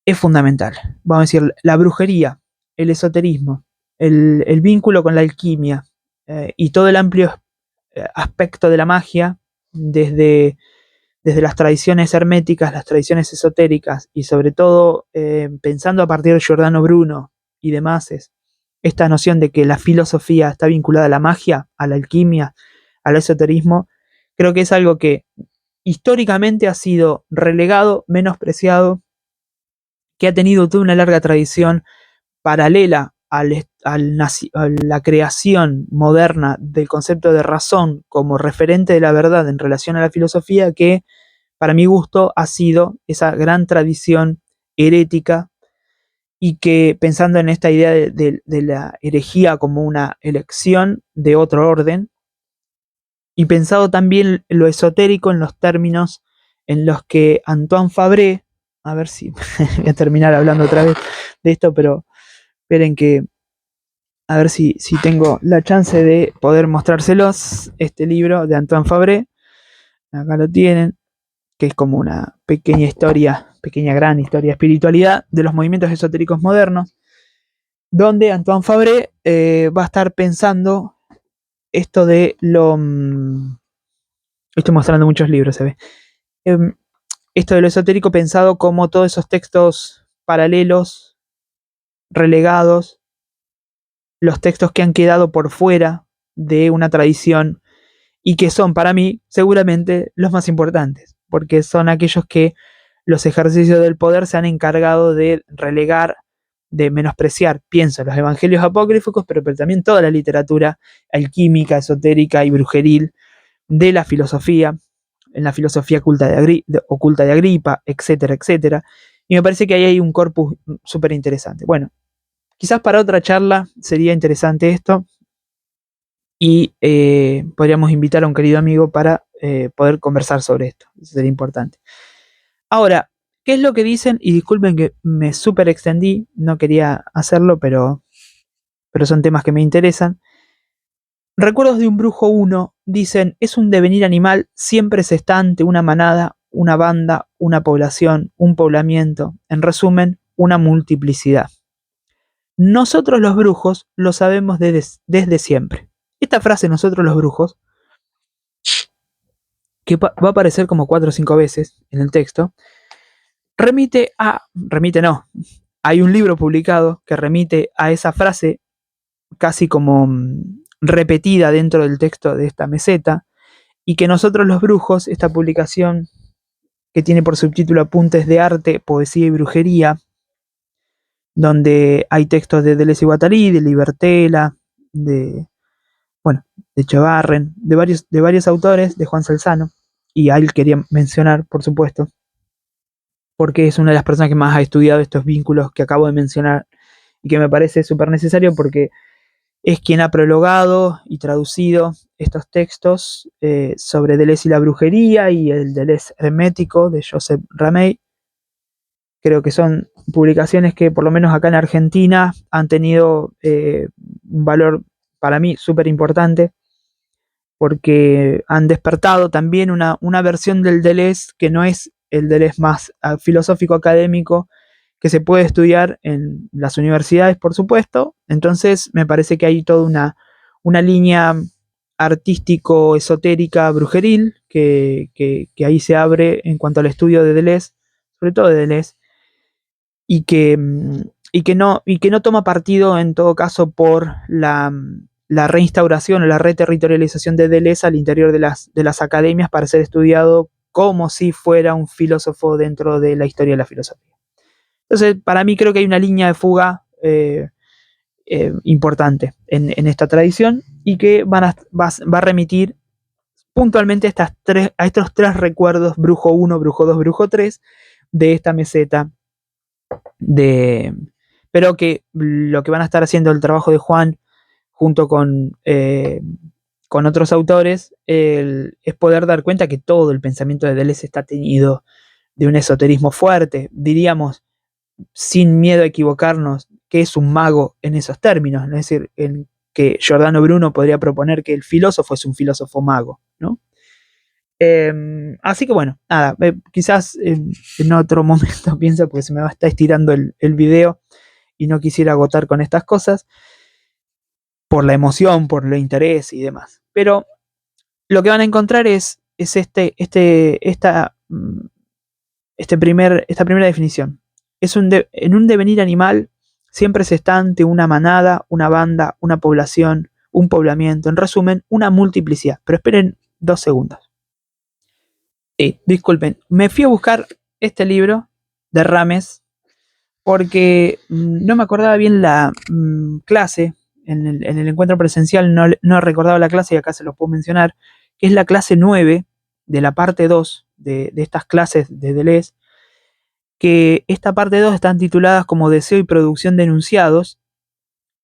es fundamental. Vamos a decir, la brujería, el esoterismo, el vínculo con la alquimia y todo el amplio aspecto de la magia, desde las tradiciones herméticas, las tradiciones esotéricas y sobre todo pensando a partir de Giordano Bruno y demás, esta noción de que la filosofía está vinculada a la magia, a la alquimia, al esoterismo, creo que es algo que históricamente ha sido relegado, menospreciado, que ha tenido toda una larga tradición paralela a la creación moderna del concepto de razón como referente de la verdad en relación a la filosofía, que para mi gusto ha sido esa gran tradición herética y que pensando en esta idea de la herejía como una elección de otro orden y pensado también lo esotérico en los términos en los que Antoine Fabre, a ver si voy a terminar hablando otra vez de esto, pero esperen que a ver si tengo la chance de poder mostrárselos, este libro de Antoine Fabre, acá lo tienen, que es como una pequeña historia, pequeña gran historia de espiritualidad de los movimientos esotéricos modernos, donde Antoine Fabre va a estar pensando esto de lo... estoy mostrando muchos libros, se ve. Esto de lo esotérico pensado como todos esos textos paralelos, relegados, los textos que han quedado por fuera de una tradición y que son para mí seguramente los más importantes, porque son aquellos que los ejercicios del poder se han encargado de relegar, de menospreciar, pienso, los evangelios apócrifos, pero también toda la literatura alquímica, esotérica y brujeril de la filosofía, en la filosofía oculta de Agripa, etcétera, etcétera. Y me parece que ahí hay un corpus súper interesante. Bueno, quizás para otra charla sería interesante esto y podríamos invitar a un querido amigo para poder conversar sobre esto. Eso sería importante. Ahora, ¿qué es lo que dicen? Y disculpen que me súper extendí, no quería hacerlo, pero son temas que me interesan. Recuerdos de un brujo 1 dicen, es un devenir animal, siempre se está ante una manada, una banda, una población, un poblamiento, en resumen, una multiplicidad. Nosotros los brujos lo sabemos desde siempre. Esta frase, nosotros los brujos, que va a aparecer como 4 o 5 veces en el texto, hay un libro publicado que remite a esa frase casi como repetida dentro del texto de esta meseta, y que nosotros los brujos, esta publicación que tiene por subtítulo Apuntes de Arte, Poesía y Brujería, donde hay textos de Deleuze y Guattari, de Libertela, de, bueno, de Echevarren, de varios autores, de Juan Salzano, y a él quería mencionar, por supuesto, porque es una de las personas que más ha estudiado estos vínculos que acabo de mencionar y que me parece súper necesario porque es quien ha prologado y traducido estos textos sobre Deleuze y la brujería y el Deleuze hermético de Joseph Ramey. Creo que son publicaciones que por lo menos acá en Argentina han tenido un valor para mí súper importante porque han despertado también una versión del Deleuze que no es el Deleuze más filosófico académico que se puede estudiar en las universidades, por supuesto. Entonces me parece que hay toda una línea artístico, esotérica, brujeril, que ahí se abre en cuanto al estudio de Deleuze, sobre todo de Deleuze, y que no toma partido en todo caso por la reinstauración o la reterritorialización de Deleuze al interior de las academias para ser estudiado como si fuera un filósofo dentro de la historia de la filosofía. Entonces, para mí creo que hay una línea de fuga importante en esta tradición y que va a remitir puntualmente a estos tres recuerdos, Brujo 1, Brujo 2, Brujo 3, de esta meseta de... Pero que lo que van a estar haciendo el trabajo de Juan junto con otros autores es poder dar cuenta que todo el pensamiento de Deleuze está teñido de un esoterismo fuerte, diríamos, sin miedo a equivocarnos, que es un mago en esos términos, es decir, en que Giordano Bruno podría proponer que el filósofo es un filósofo mago, ¿no? Así que bueno, nada, quizás en otro momento pienso, porque se me va a estar estirando el video y no quisiera agotar con estas cosas, por la emoción, por el interés y demás. Pero lo que van a encontrar es esta primera definición. En un devenir animal siempre se está ante una manada, una banda, una población, un poblamiento, en resumen, una multiplicidad. Pero esperen 2 segundos. Disculpen, me fui a buscar este libro de Rames porque no me acordaba bien la clase. En el encuentro presencial no recordaba la clase y acá se lo puedo mencionar, que es la clase 9 de la parte 2 de estas clases de Deleuze, que esta parte 2 están tituladas como Deseo y Producción de Enunciados,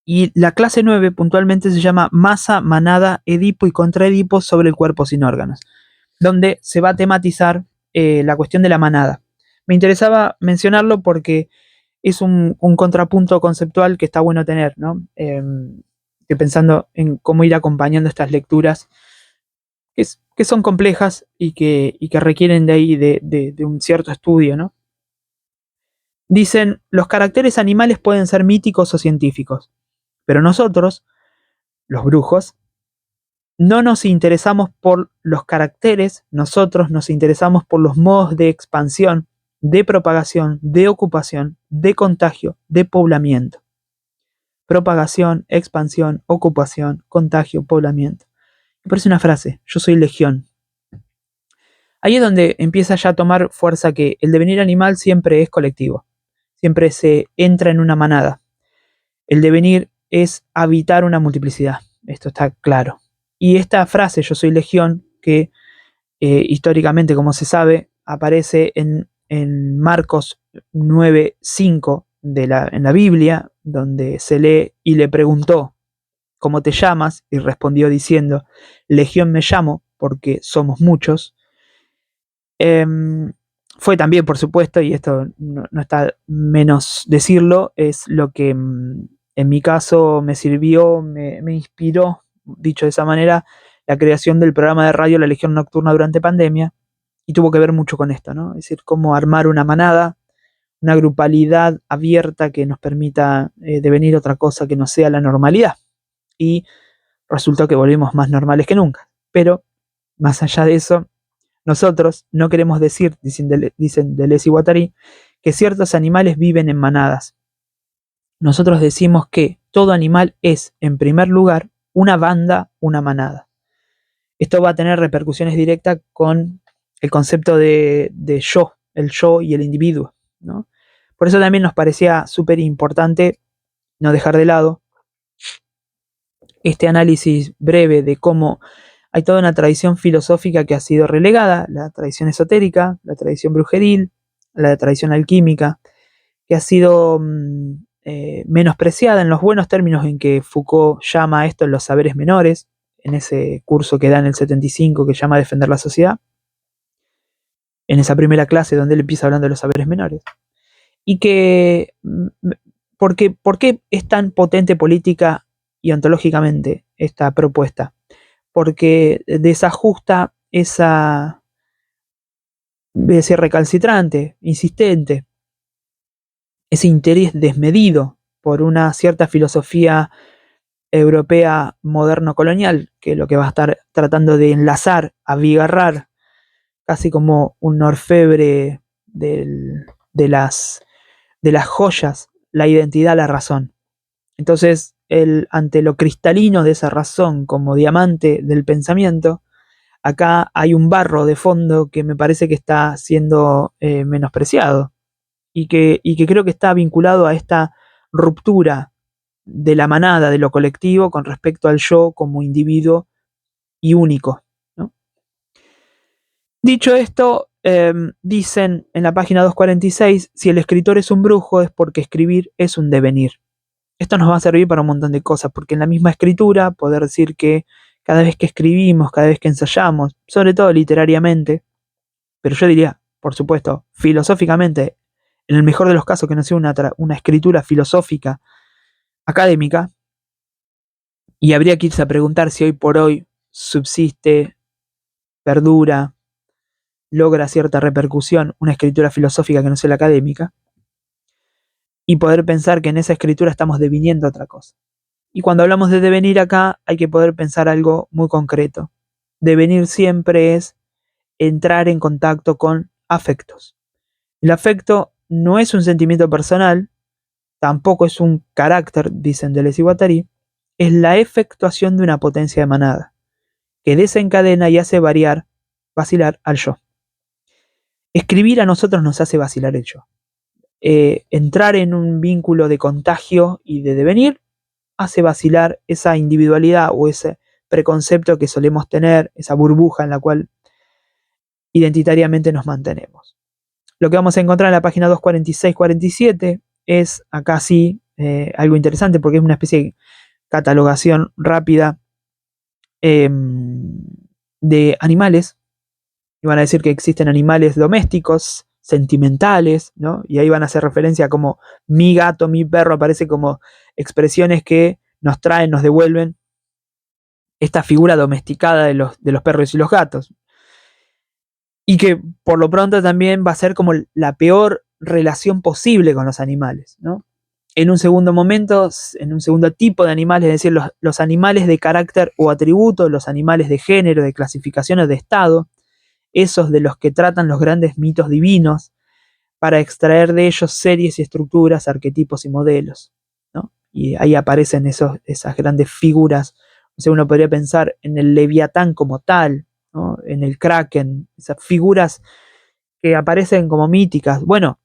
y la clase 9 puntualmente se llama Masa, Manada, Edipo y Contraedipo sobre el cuerpo sin órganos, donde se va a tematizar la cuestión de la manada. Me interesaba mencionarlo porque es un contrapunto conceptual que está bueno tener, ¿no? Estoy pensando en cómo ir acompañando estas lecturas que son complejas y que requieren de ahí de un cierto estudio, ¿no? Dicen, los caracteres animales pueden ser míticos o científicos, pero nosotros, los brujos, no nos interesamos por los caracteres, nosotros nos interesamos por los modos de expansión, de propagación, de ocupación, de contagio, de poblamiento. Propagación, expansión, ocupación, contagio, poblamiento. Me parece una frase, yo soy legión. Ahí es donde empieza ya a tomar fuerza que el devenir animal siempre es colectivo, siempre se entra en una manada. El devenir es habitar una multiplicidad, esto está claro. Y esta frase, yo soy legión, que históricamente, como se sabe, aparece en Marcos 9:5 en la Biblia, donde se lee y le preguntó, ¿cómo te llamas? Y respondió diciendo, Legión me llamo, porque somos muchos. Fue también, por supuesto, y esto no está menos decirlo, es lo que en mi caso me sirvió, me inspiró, dicho de esa manera, la creación del programa de radio La Legión Nocturna durante pandemia, y tuvo que ver mucho con esto, ¿no? Es decir, cómo armar una manada, una grupalidad abierta que nos permita devenir otra cosa que no sea la normalidad. Y resultó que volvimos más normales que nunca. Pero, más allá de eso, Nosotros no queremos decir, dicen Deleuze y Guattari, que ciertos animales viven en manadas. Nosotros decimos que todo animal es, en primer lugar, una banda, una manada. Esto va a tener repercusiones directas con el concepto de yo, el yo y el individuo, ¿no? Por eso también nos parecía súper importante no dejar de lado este análisis breve de cómo hay toda una tradición filosófica que ha sido relegada, la tradición esotérica, la tradición brujeril, la tradición alquímica, que ha sido menospreciada en los buenos términos en que Foucault llama a esto los saberes menores, en ese curso que da en el 75 que llama Defender la Sociedad, en esa primera clase donde él empieza hablando de los saberes menores. Y que, ¿por qué es tan potente política y ontológicamente esta propuesta? Porque desajusta esa, voy a decir, recalcitrante, insistente, ese interés desmedido por una cierta filosofía europea moderno-colonial, que lo que va a estar tratando de enlazar, abigarrar, casi como un orfebre de las joyas, la identidad, la razón. Entonces, ante lo cristalino de esa razón como diamante del pensamiento, acá hay un barro de fondo que me parece que está siendo menospreciado y que creo que está vinculado a esta ruptura de la manada, de lo colectivo, con respecto al yo como individuo y único, ¿no? Dicho esto, dicen en la página 246, si el escritor es un brujo es porque escribir es un devenir. Esto nos va a servir para un montón de cosas, porque en la misma escritura, poder decir que cada vez que escribimos, cada vez que ensayamos, sobre todo literariamente, pero yo diría, por supuesto, filosóficamente, en el mejor de los casos que no sea una escritura filosófica académica, y habría que irse a preguntar si hoy por hoy subsiste, perdura, logra cierta repercusión una escritura filosófica que no sea la académica, y poder pensar que en esa escritura estamos deviniendo otra cosa. Y cuando hablamos de devenir acá, hay que poder pensar algo muy concreto. Devenir siempre es entrar en contacto con afectos. El afecto no es un sentimiento personal, tampoco es un carácter, dicen Deleuze y Guattari, es la efectuación de una potencia emanada, que desencadena y hace vacilar al yo. Escribir a nosotros nos hace vacilar el yo. Entrar en un vínculo de contagio y de devenir hace vacilar esa individualidad o ese preconcepto que solemos tener, esa burbuja en la cual identitariamente nos mantenemos. Lo que vamos a encontrar en la página 246-47 es acá sí algo interesante porque es una especie de catalogación rápida de animales. Y van a decir que existen animales domésticos, sentimentales, ¿no? Y ahí van a hacer referencia como mi gato, mi perro, aparece como expresiones que nos traen, nos devuelven esta figura domesticada de los perros y los gatos. Y que por lo pronto también va a ser como la peor relación posible con los animales, ¿no? En un segundo momento, en un segundo tipo de animales, es decir, los animales de carácter o atributo, los animales de género, de clasificación o de estado, esos de los que tratan los grandes mitos divinos, para extraer de ellos series y estructuras, arquetipos y modelos, ¿no? Y ahí aparecen esas grandes figuras. O sea, uno podría pensar en el Leviatán como tal, ¿no? En el Kraken, esas figuras que aparecen como míticas. Bueno,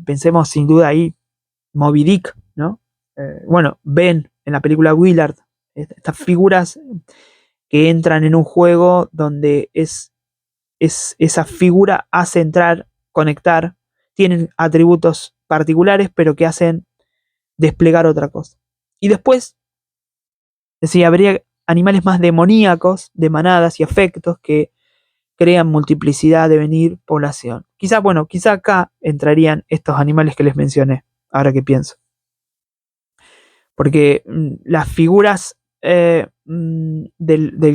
pensemos sin duda ahí Moby Dick, ¿no? Bueno, Ben en la película Willard, estas figuras que entran en un juego donde esa figura hace entrar, conectar, tienen atributos particulares, pero que hacen desplegar otra cosa. Y después, decía, habría animales más demoníacos, de manadas y afectos que crean multiplicidad, devenir, población. Quizá, bueno, quizá acá entrarían estos animales que les mencioné, ahora que pienso. Porque las figuras del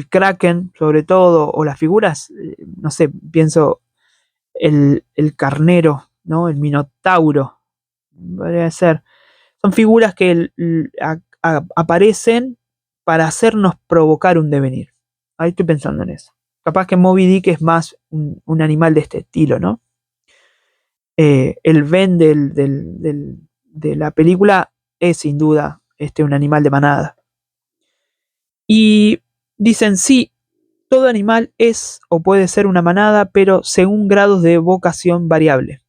Kraken, sobre todo, o las figuras, no sé, pienso el carnero, ¿no? El minotauro, podría ser. Son figuras que aparecen para hacernos provocar un devenir. Ahí estoy pensando en eso. capaz que Moby Dick es más un animal de este estilo, ¿no? El Ben de la película es sin duda un animal de manada. Y dicen, sí, todo animal es o puede ser una manada, pero según grados de vocación variable,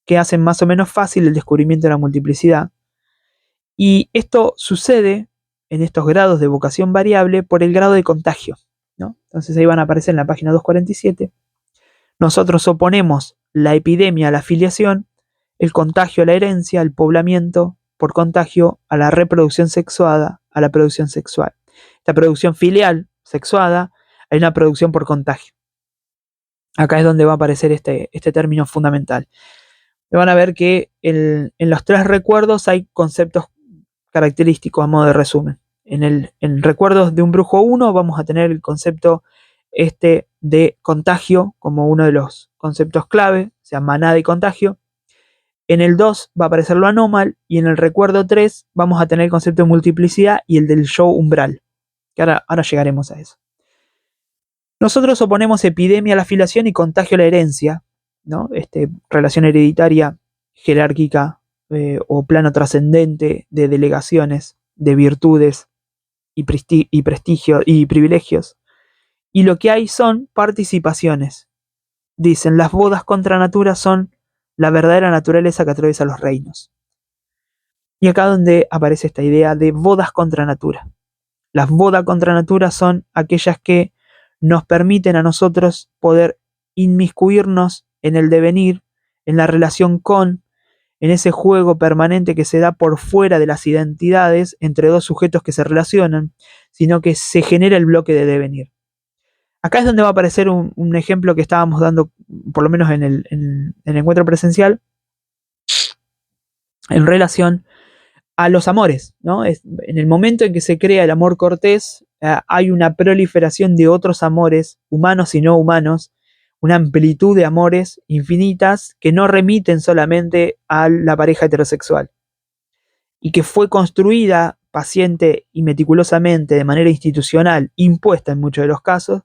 que hacen más o menos fácil el descubrimiento de la multiplicidad. Y esto sucede en estos grados de vocación variable por el grado de contagio, ¿no? Entonces ahí van a aparecer en la página 247. Nosotros oponemos la epidemia a la filiación, el contagio a la herencia, el poblamiento por contagio a la reproducción sexuada, a la producción sexual. Esta producción filial, sexuada, hay una producción por contagio. Acá es donde va a aparecer este término fundamental. Van a ver que en los tres recuerdos hay conceptos característicos a modo de resumen. En recuerdos de un brujo 1 vamos a tener el concepto de contagio como uno de los conceptos clave, o sea, manada y contagio. En el 2 va a aparecer lo anómal y en el recuerdo 3 vamos a tener el concepto de multiplicidad y el del show umbral, que ahora llegaremos a eso. Nosotros oponemos epidemia a la filiación y contagio a la herencia, ¿no? Relación hereditaria, jerárquica o plano trascendente de delegaciones, de virtudes y prestigio y privilegios. Y lo que hay son participaciones. Dicen, las bodas contra natura son la verdadera naturaleza que atraviesa los reinos. Y acá donde aparece esta idea de bodas contra natura. Las bodas contra natura son aquellas que nos permiten a nosotros poder inmiscuirnos en el devenir, en la relación con, en ese juego permanente que se da por fuera de las identidades entre dos sujetos que se relacionan, sino que se genera el bloque de devenir. Acá es donde va a aparecer un ejemplo que estábamos dando, por lo menos en el encuentro presencial, en relación a los amores, ¿no? En el momento en que se crea el amor cortés, hay una proliferación de otros amores, humanos y no humanos, una amplitud de amores infinitas que no remiten solamente a la pareja heterosexual y que fue construida paciente y meticulosamente de manera institucional, impuesta en muchos de los casos,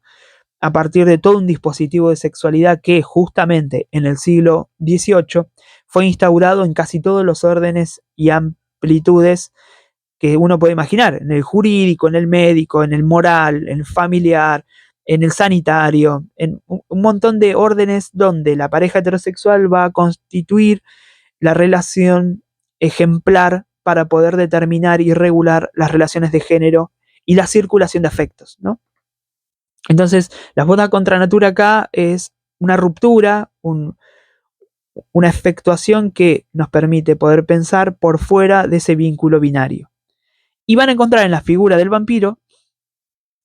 a partir de todo un dispositivo de sexualidad que justamente en el siglo XVIII fue instaurado en casi todos los órdenes y amplitudes que uno puede imaginar, en el jurídico, en el médico, en el moral, en el familiar, en el sanitario, en un montón de órdenes donde la pareja heterosexual va a constituir la relación ejemplar para poder determinar y regular las relaciones de género y la circulación de afectos, ¿no? Entonces, la boda contra natura acá es una ruptura, una efectuación que nos permite poder pensar por fuera de ese vínculo binario. Y van a encontrar en la figura del vampiro,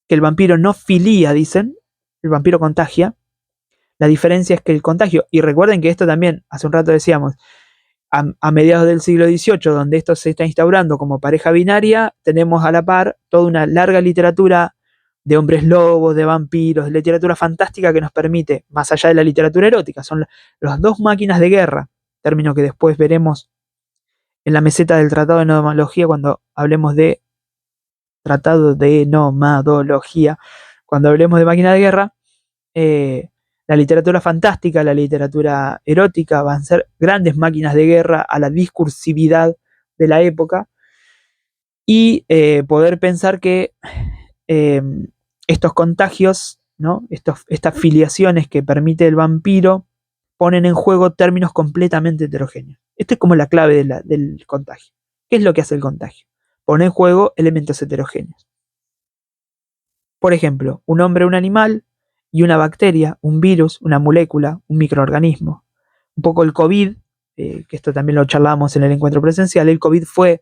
que el vampiro no filía, dicen, el vampiro contagia. La diferencia es que el contagio, y recuerden que esto también, hace un rato decíamos, a mediados del siglo XVIII, donde esto se está instaurando como pareja binaria, tenemos a la par toda una larga literatura de hombres lobos, de vampiros, de literatura fantástica que nos permite, más allá de la literatura erótica, son las dos máquinas de guerra, término que después veremos en la meseta del Tratado de Nomadología cuando hablemos de Tratado de Nomadología, cuando hablemos de máquina de guerra, la literatura fantástica, la literatura erótica van a ser grandes máquinas de guerra a la discursividad de la época y poder pensar que eh, estos contagios, ¿no? Estas filiaciones que permite el vampiro ponen en juego términos completamente heterogéneos. Esto es como la clave del contagio. ¿Qué es lo que hace el contagio? Pone en juego elementos heterogéneos. Por ejemplo, un hombre, un animal y una bacteria, un virus, una molécula, un microorganismo. Un poco el COVID, que esto también lo charlamos en el encuentro presencial, el COVID fue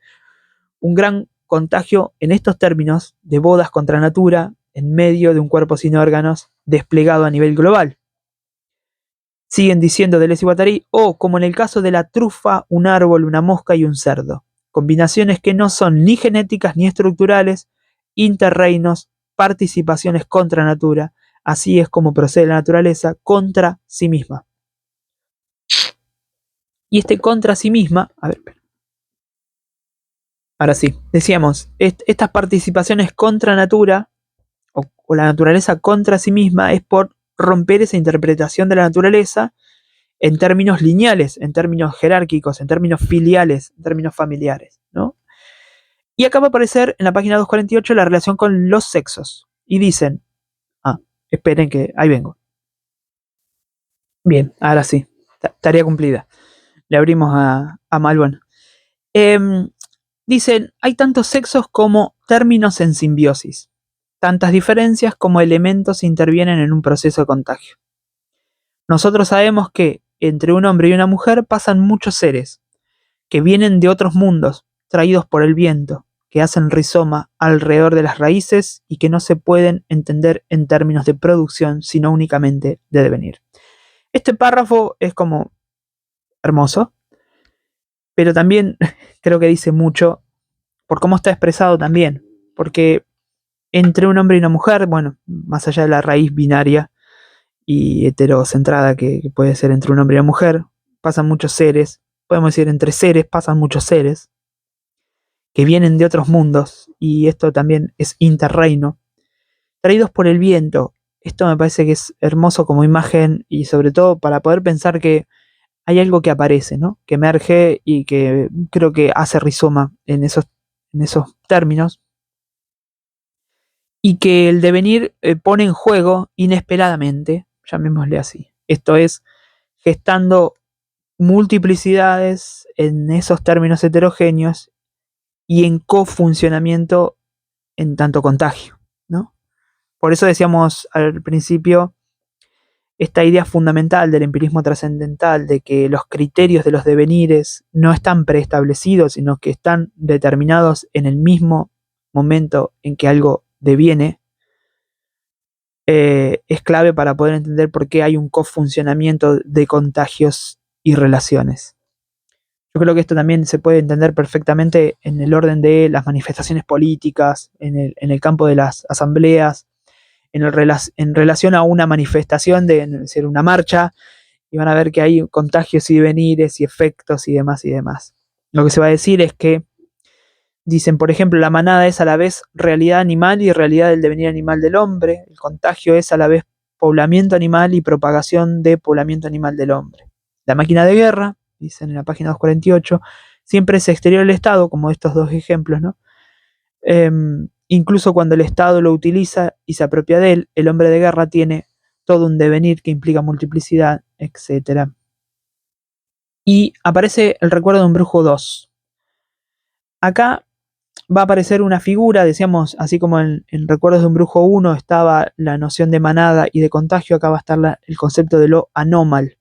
un gran contagio en estos términos de bodas contra natura en medio de un cuerpo sin órganos desplegado a nivel global. Siguen diciendo Deleuze y Guattari, o como en el caso de la trufa, un árbol, una mosca y un cerdo. Combinaciones que no son ni genéticas ni estructurales, interreinos, participaciones contra natura. Así es como procede la naturaleza contra sí misma. Y contra sí misma, a ver, ahora sí, decíamos, estas participaciones contra natura o la naturaleza contra sí misma es por romper esa interpretación de la naturaleza en términos lineales, en términos jerárquicos, en términos filiales, en términos familiares, ¿no? Y acá va a aparecer en la página 248 la relación con los sexos. Y dicen, esperen que ahí vengo. Bien, ahora sí, tarea cumplida. Le abrimos a Malbon. Dicen, hay tantos sexos como términos en simbiosis, tantas diferencias como elementos intervienen en un proceso de contagio. Nosotros sabemos que entre un hombre y una mujer pasan muchos seres, que vienen de otros mundos, traídos por el viento, que hacen rizoma alrededor de las raíces y que no se pueden entender en términos de producción, sino únicamente de devenir. Este párrafo es como hermoso, pero también creo que dice mucho por cómo está expresado también, porque entre un hombre y una mujer, bueno, más allá de la raíz binaria y heterocentrada que puede ser entre un hombre y una mujer, pasan muchos seres, podemos decir entre seres pasan muchos seres que vienen de otros mundos, y esto también es interreino, traídos por el viento. Esto me parece que es hermoso como imagen y sobre todo para poder pensar que hay algo que aparece, ¿no? Que emerge y que creo que hace rizoma en esos términos, y que el devenir pone en juego inesperadamente, llamémosle así. Esto es, gestando multiplicidades en esos términos heterogéneos y en cofuncionamiento en tanto contagio, ¿no? Por eso decíamos al principio esta idea fundamental del empirismo trascendental, de que los criterios de los devenires no están preestablecidos, sino que están determinados en el mismo momento en que algo deviene, es clave para poder entender por qué hay un cofuncionamiento de contagios y relaciones. Yo creo que esto también se puede entender perfectamente en el orden de las manifestaciones políticas, en el campo de las asambleas, en relación a una manifestación de decir, una marcha, y van a ver que hay contagios y devenires y efectos y demás y demás. Lo que se va a decir es que dicen, por ejemplo, la manada es a la vez realidad animal y realidad del devenir animal del hombre. El contagio es a la vez poblamiento animal y propagación de poblamiento animal del hombre. La máquina de guerra, dicen en la página 248, siempre es exterior al Estado, como estos dos ejemplos, ¿no? Incluso cuando el Estado lo utiliza y se apropia de él, el hombre de guerra tiene todo un devenir que implica multiplicidad, etc. Y aparece el recuerdo de un brujo 2. Acá va a aparecer una figura, decíamos, así como en Recuerdos de un Brujo 1 estaba la noción de manada y de contagio, acá va a estar el concepto de lo anómal.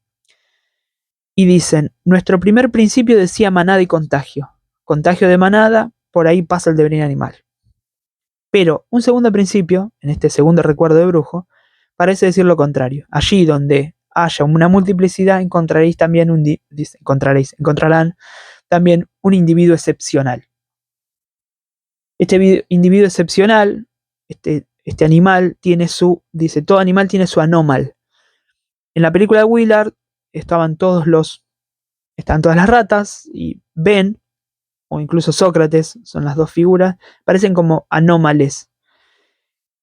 Y dicen, nuestro primer principio decía manada y contagio. Contagio de manada, por ahí pasa el devenir animal. Pero un segundo principio, en este segundo recuerdo de brujo, parece decir lo contrario. Allí donde haya una multiplicidad, encontrarán también un individuo excepcional. Este individuo excepcional, este animal tiene dice, todo animal tiene su anómal. En la película de Willard estaban todas las ratas, y Ben, o incluso Sócrates, son las dos figuras, parecen como anómales.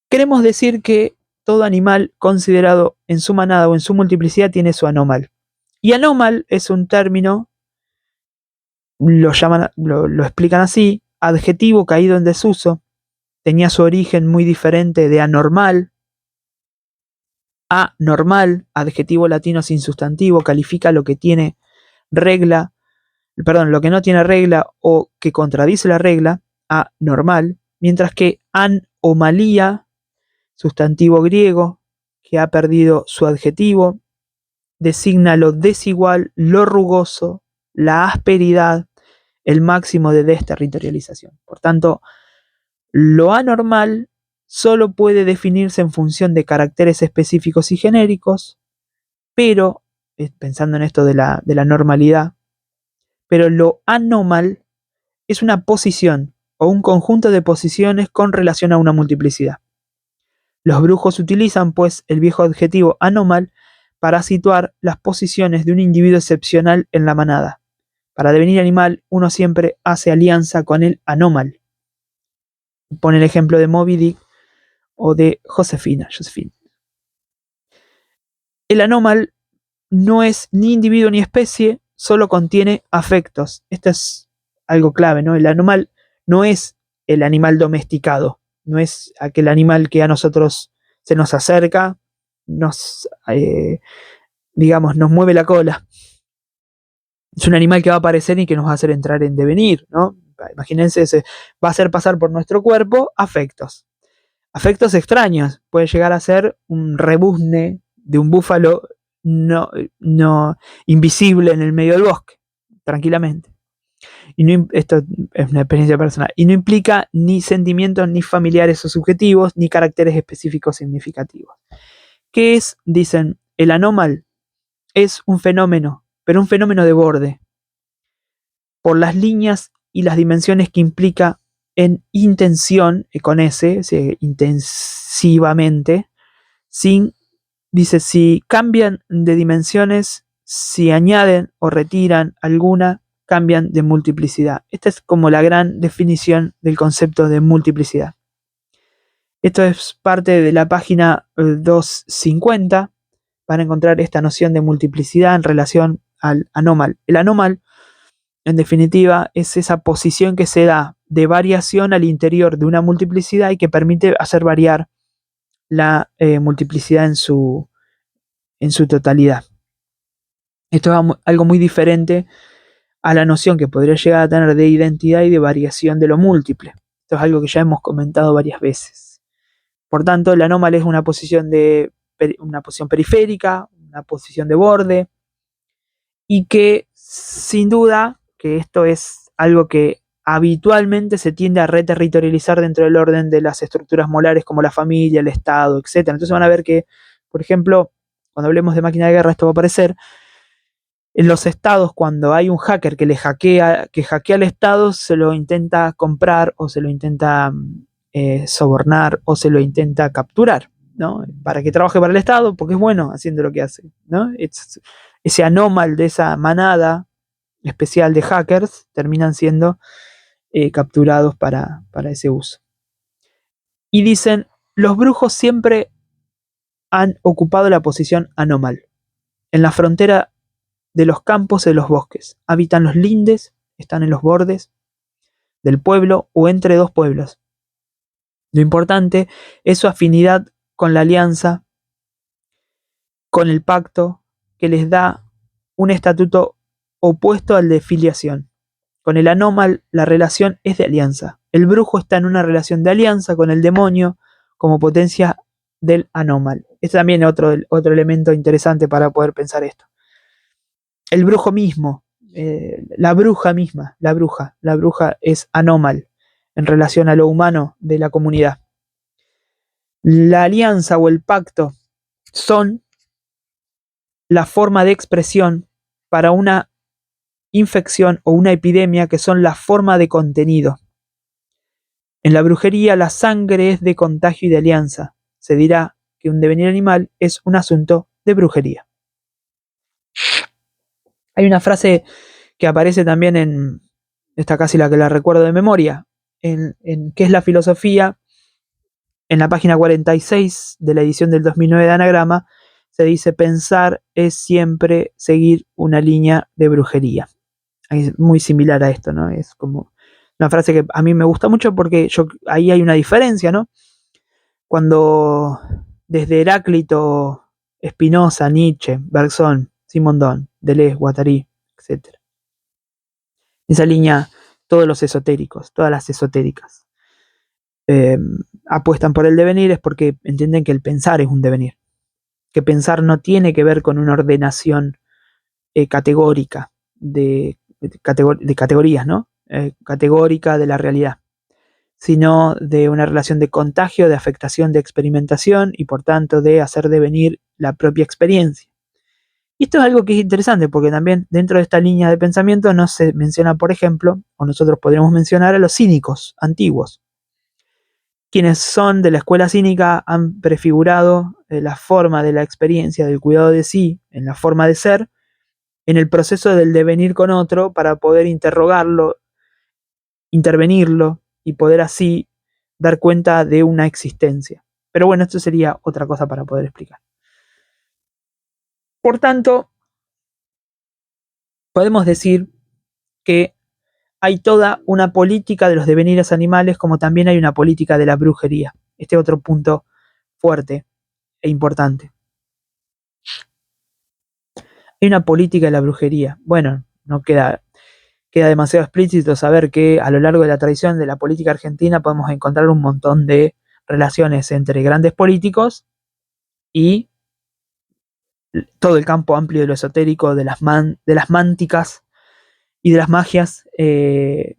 Queremos decir que todo animal considerado en su manada o en su multiplicidad tiene su anómal. Y anómal es un término, lo explican así, adjetivo caído en desuso, tenía su origen muy diferente de anormal. Anormal, adjetivo latino sin sustantivo, califica lo que tiene regla, lo que no tiene regla o que contradice la regla, anormal, mientras que anomalía, sustantivo griego, que ha perdido su adjetivo, designa lo desigual, lo rugoso, la asperidad, el máximo de desterritorialización. Por tanto, lo anormal solo puede definirse en función de caracteres específicos y genéricos, pero, pensando en esto de la normalidad, pero lo anómal es una posición o un conjunto de posiciones con relación a una multiplicidad. Los brujos utilizan, pues, el viejo adjetivo anómal para situar las posiciones de un individuo excepcional en la manada. Para devenir animal, uno siempre hace alianza con el anómal. Pone el ejemplo de Moby Dick o de Josefina. El anómal no es ni individuo ni especie, solo contiene afectos. Esto es algo clave, ¿no? El anómal no es el animal domesticado, no es aquel animal que a nosotros se nos acerca, digamos, nos mueve la cola. Es un animal que va a aparecer y que nos va a hacer entrar en devenir, ¿no? Imagínense, va a hacer pasar por nuestro cuerpo afectos. Afectos extraños. Puede llegar a ser un rebuzne de un búfalo no invisible en el medio del bosque, tranquilamente. Y esto es una experiencia personal. Y no implica ni sentimientos ni familiares o subjetivos, ni caracteres específicos significativos. ¿Qué es? Dicen, el anómal es un fenómeno, pero un fenómeno de borde, por las líneas y las dimensiones que implica en intención, con S, intensivamente, dice, si cambian de dimensiones, si añaden o retiran alguna, cambian de multiplicidad. Esta es como la gran definición del concepto de multiplicidad. Esto es parte de la página 250 para encontrar esta noción de multiplicidad en relación al anómal. El anómal, en definitiva, es esa posición que se da de variación al interior de una multiplicidad y que permite hacer variar la multiplicidad en su totalidad. Esto es algo muy diferente a la noción que podría llegar a tener de identidad y de variación de lo múltiple. Esto es algo que ya hemos comentado varias veces. Por tanto, el anómalo es una posición periférica, una posición de borde, y que sin duda que esto es algo que habitualmente se tiende a reterritorializar dentro del orden de las estructuras molares como la familia, el Estado, etc. Entonces van a ver que, por ejemplo, cuando hablemos de máquina de guerra, esto va a aparecer. En los estados, cuando hay un hacker que hackea al estado, se lo intenta comprar o se lo intenta sobornar o se lo intenta capturar, ¿no? Para que trabaje para el estado, porque es bueno haciendo lo que hace, ¿no? Ese anómal de esa manada especial de hackers terminan siendo capturados para ese uso. Y dicen, los brujos siempre han ocupado la posición anómal, en la frontera de los campos y de los bosques. Habitan los lindes, están en los bordes del pueblo o entre dos pueblos. Lo importante es su afinidad con la alianza, con el pacto, que les da un estatuto opuesto al de filiación. Con el anómal, la relación es de alianza. El brujo está en una relación de alianza con el demonio como potencia del anómal. Este también es otro elemento interesante para poder pensar esto. El brujo mismo, la bruja misma, la bruja es anómal en relación a lo humano de la comunidad. La alianza o el pacto son la forma de expresión para una infección o una epidemia, que son la forma de contenido. En la brujería, la sangre es de contagio y de alianza. Se dirá que un devenir animal es un asunto de brujería. Hay una frase que aparece también esta casi la que la recuerdo de memoria, en ¿Qué es la filosofía? En la página 46 de la edición del 2009 de Anagrama, se dice: pensar es siempre seguir una línea de brujería. Es muy similar a esto, ¿no? Es como una frase que a mí me gusta mucho porque ahí hay una diferencia, ¿no? Cuando desde Heráclito, Spinoza, Nietzsche, Bergson, Simondon, Deleuze, Guattari, etc. Esa línea, todos los esotéricos, todas las esotéricas, apuestan por el devenir, es porque entienden que el pensar es un devenir, que pensar no tiene que ver con una ordenación categórica de categorías, ¿no? Categórica de la realidad, sino de una relación de contagio, de afectación, de experimentación y por tanto de hacer devenir la propia experiencia. Y esto es algo que es interesante porque también dentro de esta línea de pensamiento no se menciona, por ejemplo, o nosotros podríamos mencionar a los cínicos antiguos. Quienes son de la escuela cínica han prefigurado la forma de la experiencia, del cuidado de sí, en la forma de ser, en el proceso del devenir con otro para poder interrogarlo, intervenirlo y poder así dar cuenta de una existencia. Pero bueno, esto sería otra cosa para poder explicar. Por tanto, podemos decir que hay toda una política de los devenires animales, como también hay una política de la brujería. Este es otro punto fuerte e importante. Hay una política de la brujería. Bueno, no queda demasiado explícito saber que a lo largo de la tradición de la política argentina podemos encontrar un montón de relaciones entre grandes políticos y todo el campo amplio de lo esotérico, de las mánticas y de las magias,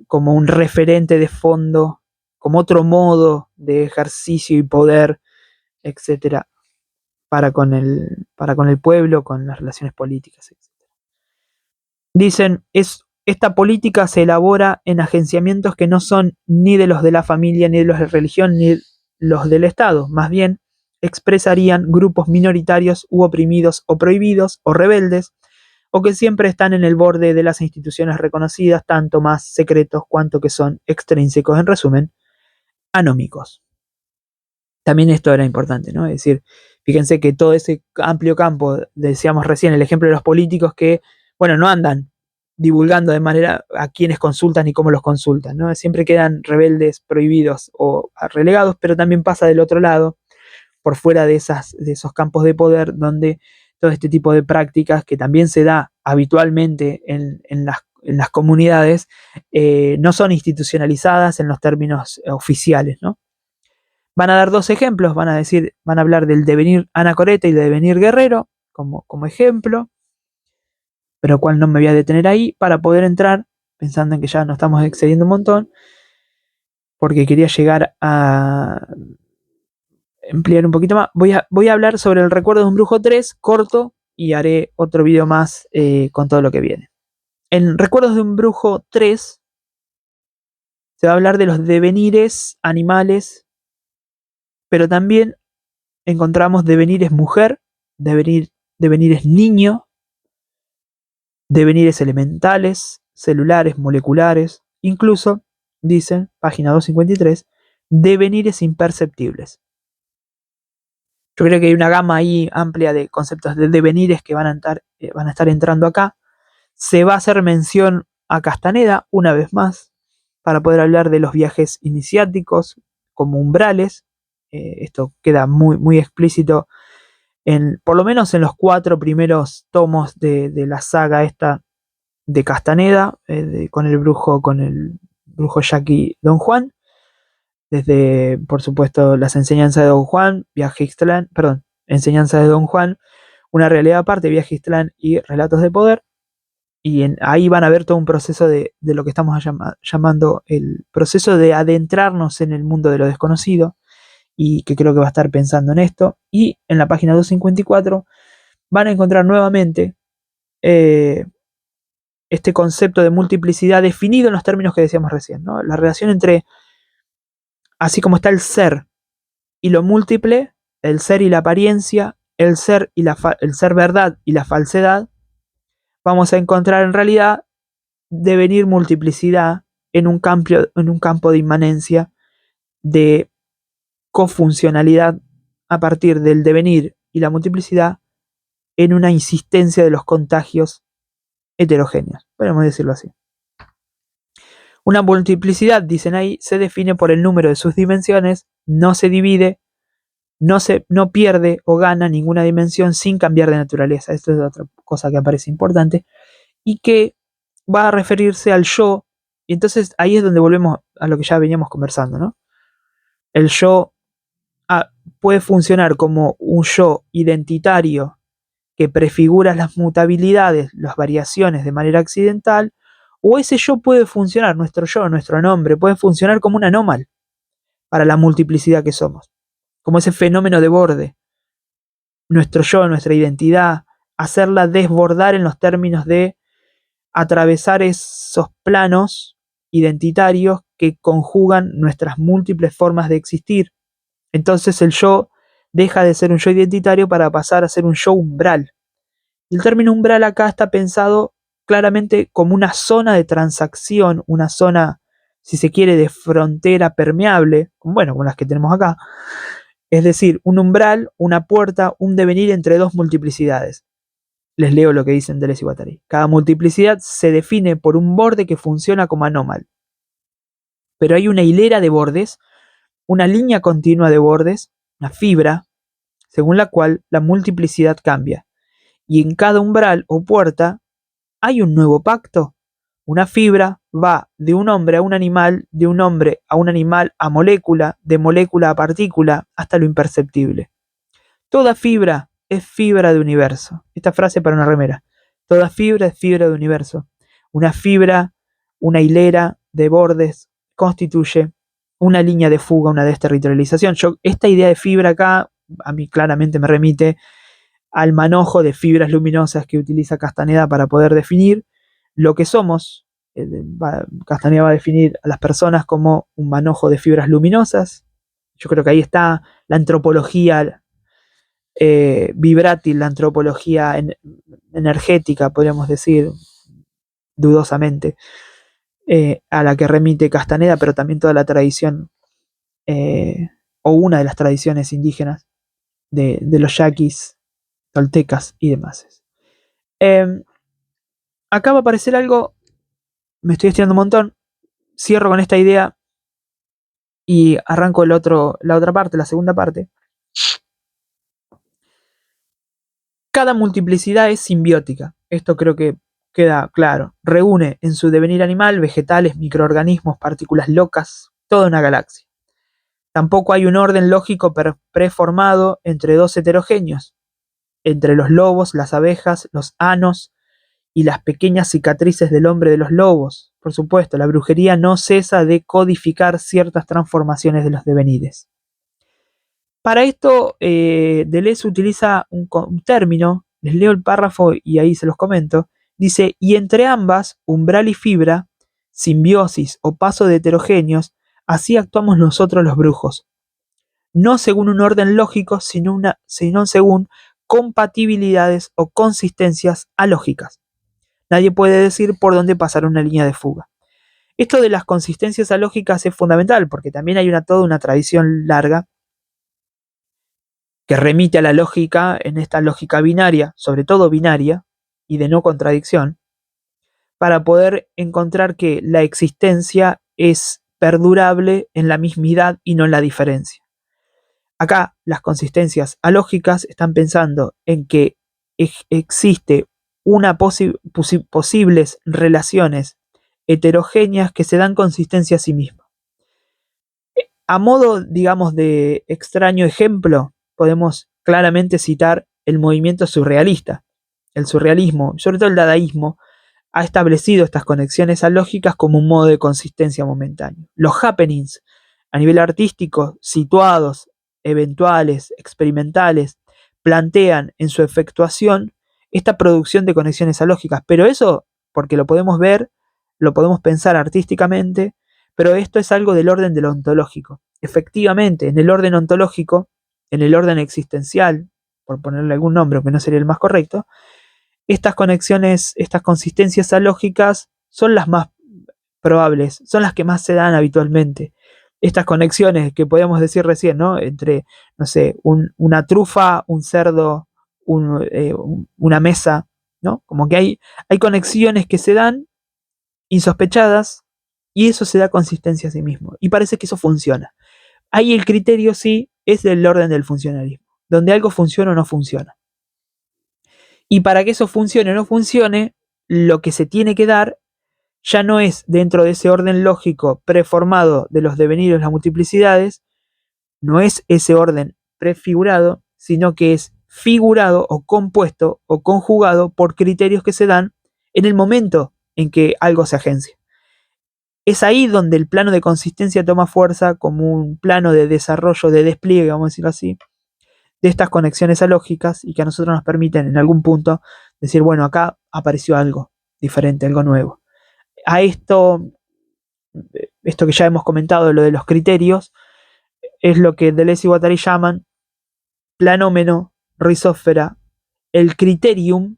como un referente de fondo, como otro modo de ejercicio y poder, etcétera, para con el pueblo, con las relaciones políticas, etcétera. Dicen, esta política se elabora en agenciamientos que no son ni de los de la familia, ni de los de religión, ni los del Estado. Más bien, expresarían grupos minoritarios u oprimidos o prohibidos o rebeldes, o que siempre están en el borde de las instituciones reconocidas, tanto más secretos cuanto que son extrínsecos, en resumen, anómicos. También esto era importante, ¿no? Es decir, fíjense que todo ese amplio campo, decíamos recién, el ejemplo de los políticos que, bueno, no andan divulgando de manera a quienes consultan y cómo los consultan, ¿no? Siempre quedan rebeldes, prohibidos o relegados, pero también pasa del otro lado, por fuera de esos campos de poder, donde todo este tipo de prácticas que también se da habitualmente en las comunidades, no son institucionalizadas en los términos oficiales, ¿no? Van a dar dos ejemplos, van a hablar del devenir anacoreta y del devenir guerrero como ejemplo, pero cual no me voy a detener ahí para poder entrar, pensando en que ya nos estamos excediendo un montón, porque quería llegar a ampliar un poquito más. Voy a hablar sobre el recuerdo de un brujo 3, corto, y haré otro video más con todo lo que viene. En Recuerdos de un brujo 3 se va a hablar de los devenires animales, pero también encontramos devenires mujer, devenires niño, devenires elementales, celulares, moleculares, incluso, dicen, página 253, devenires imperceptibles. Yo creo que hay una gama ahí amplia de conceptos de devenires que van a estar entrando acá. Se va a hacer mención a Castaneda una vez más para poder hablar de los viajes iniciáticos como umbrales. Esto queda muy, muy explícito por lo menos en los 4 primeros tomos de la saga esta de Castaneda, con el brujo Jackie Don Juan, desde, por supuesto, las enseñanzas de Don Juan, enseñanzas de Don Juan, una realidad aparte, Viaje a Ixtlán y Relatos de Poder, y ahí van a ver todo un proceso de lo que estamos llamando el proceso de adentrarnos en el mundo de lo desconocido, y que creo que va a estar pensando en esto. Y en la página 254 van a encontrar nuevamente este concepto de multiplicidad definido en los términos que decíamos recién, ¿no? La relación entre, así como está el ser y lo múltiple, el ser y la apariencia, el ser verdad y la falsedad, vamos a encontrar en realidad devenir multiplicidad en un campo de inmanencia, de cofuncionalidad a partir del devenir y la multiplicidad, en una insistencia de los contagios heterogéneos, podemos decirlo así. Una multiplicidad, dicen ahí, se define por el número de sus dimensiones, no se divide, no pierde o gana ninguna dimensión sin cambiar de naturaleza. Esto es otra cosa que aparece importante y que va a referirse al yo. Y entonces ahí es donde volvemos a lo que ya veníamos conversando, ¿no? El yo puede funcionar como un yo identitario que prefigura las mutabilidades, las variaciones de manera accidental, o ese yo puede funcionar, nuestro nombre, puede funcionar como un anómalo para la multiplicidad que somos, como ese fenómeno de borde. Nuestro yo, nuestra identidad, hacerla desbordar en los términos de atravesar esos planos identitarios que conjugan nuestras múltiples formas de existir. Entonces el yo deja de ser un yo identitario para pasar a ser un yo umbral. El término umbral acá está pensado claramente como una zona de transacción, una zona, si se quiere, de frontera permeable, bueno, como las que tenemos acá, Es decir, un umbral, una puerta, un devenir entre dos multiplicidades. Les leo lo que dicen Deleuze y Guattari. Cada multiplicidad se define por un borde que funciona como anómalo. Pero hay una hilera de bordes, una línea continua de bordes, una fibra, según la cual la multiplicidad cambia. Y en cada umbral o puerta hay un nuevo pacto. Una fibra va de un hombre a un animal, de un hombre a un animal a molécula, de molécula a partícula, hasta lo imperceptible. Toda fibra es fibra de universo. Esta frase para una remera. Toda fibra es fibra de universo. Una fibra, una hilera de bordes constituye una línea de fuga, una desterritorialización. Esta idea de fibra acá, a mí claramente me remite al manojo de fibras luminosas que utiliza Castaneda para poder definir lo que somos. Castaneda va a definir a las personas como un manojo de fibras luminosas. Yo creo que ahí está la antropología vibrátil, la antropología energética, podríamos decir, dudosamente, a la que remite Castaneda, pero también toda la tradición, o una de las tradiciones indígenas de los yaquis, toltecas y demás. Acá va a aparecer algo, me estoy estirando un montón, cierro con esta idea y arranco la otra parte, la segunda parte. Cada multiplicidad es simbiótica, esto creo que queda claro. Reúne en su devenir animal vegetales, microorganismos, partículas locas, toda una galaxia. Tampoco hay un orden lógico preformado entre dos heterogéneos, entre los lobos, las abejas, los anos y las pequeñas cicatrices del hombre de los lobos. Por supuesto, la brujería no cesa de codificar ciertas transformaciones de los devenires. Para esto, Deleuze utiliza un término, les leo el párrafo y ahí se los comento. Dice, y entre ambas, umbral y fibra, simbiosis o paso de heterogéneos, así actuamos nosotros los brujos. No según un orden lógico, sino según compatibilidades o consistencias alógicas. Nadie puede decir por dónde pasar una línea de fuga. Esto de las consistencias alógicas es fundamental, porque también hay toda una tradición larga que remite a la lógica, en esta lógica binaria, sobre todo binaria, y de no contradicción, para poder encontrar que la existencia es perdurable en la mismidad y no en la diferencia. Acá las consistencias alógicas están pensando en que existe posibles relaciones heterogéneas que se dan consistencia a sí mismas. A modo, digamos, de extraño ejemplo, podemos claramente citar el movimiento surrealista. El surrealismo, sobre todo el dadaísmo, ha establecido estas conexiones alógicas como un modo de consistencia momentáneo. Los happenings a nivel artístico, situados, eventuales, experimentales, plantean en su efectuación esta producción de conexiones alógicas, pero eso, porque lo podemos ver, lo podemos pensar artísticamente, pero esto es algo del orden de lo ontológico. Efectivamente, en el orden ontológico, en el orden existencial, por ponerle algún nombre que no sería el más correcto, estas conexiones, estas consistencias alógicas son las más probables, son las que más se dan habitualmente. Estas conexiones que podíamos decir recién, ¿no? Entre, no sé, una trufa, un cerdo, una mesa, ¿no? Como que hay conexiones que se dan insospechadas y eso se da consistencia a sí mismo. Y parece que eso funciona. Ahí el criterio sí es del orden del funcionalismo, donde algo funciona o no funciona. Y para que eso funcione o no funcione, lo que se tiene que dar ya no es dentro de ese orden lógico preformado de los devenidos, las multiplicidades, no es ese orden prefigurado, sino que es figurado o compuesto o conjugado por criterios que se dan en el momento en que algo se agencia. Es ahí donde el plano de consistencia toma fuerza como un plano de desarrollo, de despliegue, vamos a decirlo así, de estas conexiones alógicas y que a nosotros nos permiten en algún punto decir, bueno, acá apareció algo diferente, algo nuevo. A esto que ya hemos comentado, lo de los criterios, es lo que Deleuze y Guattari llaman planómeno, rizósfera, el criterium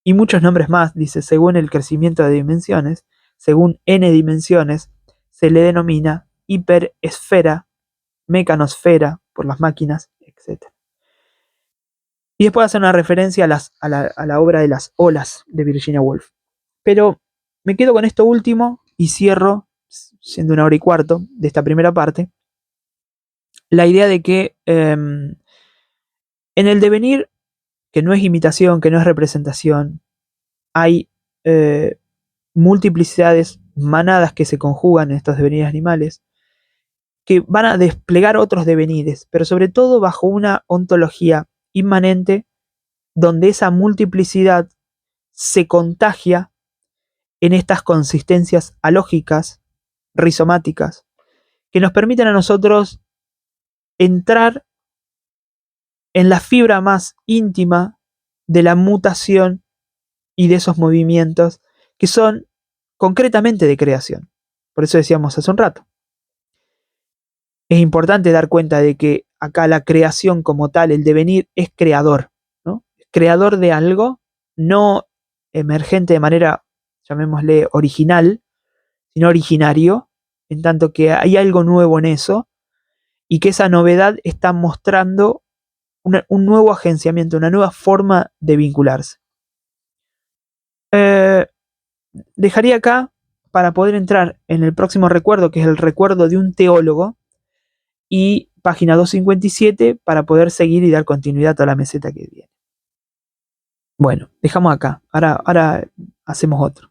y muchos nombres más, dice, según el crecimiento de dimensiones, según n dimensiones, se le denomina hiperesfera, mecanosfera, por las máquinas, etc. Y después hacer una referencia a la obra de las olas de Virginia Woolf. Pero me quedo con esto último y cierro, siendo 1 hora y cuarto de esta primera parte, la idea de que en el devenir, que no es imitación, que no es representación, hay multiplicidades, manadas que se conjugan en estos devenires animales, que van a desplegar otros devenires, pero sobre todo bajo una ontología inmanente donde esa multiplicidad se contagia en estas consistencias alógicas, rizomáticas, que nos permiten a nosotros entrar en la fibra más íntima de la mutación y de esos movimientos que son concretamente de creación. Por eso decíamos hace un rato. Es importante dar cuenta de que acá la creación como tal, el devenir, es creador, ¿no? Creador de algo, no emergente de manera, llamémosle, original, sino originario, en tanto que hay algo nuevo en eso y que esa novedad está mostrando un nuevo agenciamiento, una nueva forma de vincularse. Dejaría acá para poder entrar en el próximo recuerdo, que es el recuerdo de un teólogo, y página 257 para poder seguir y dar continuidad a toda la meseta que viene. Bueno, dejamos acá. Ahora hacemos otro.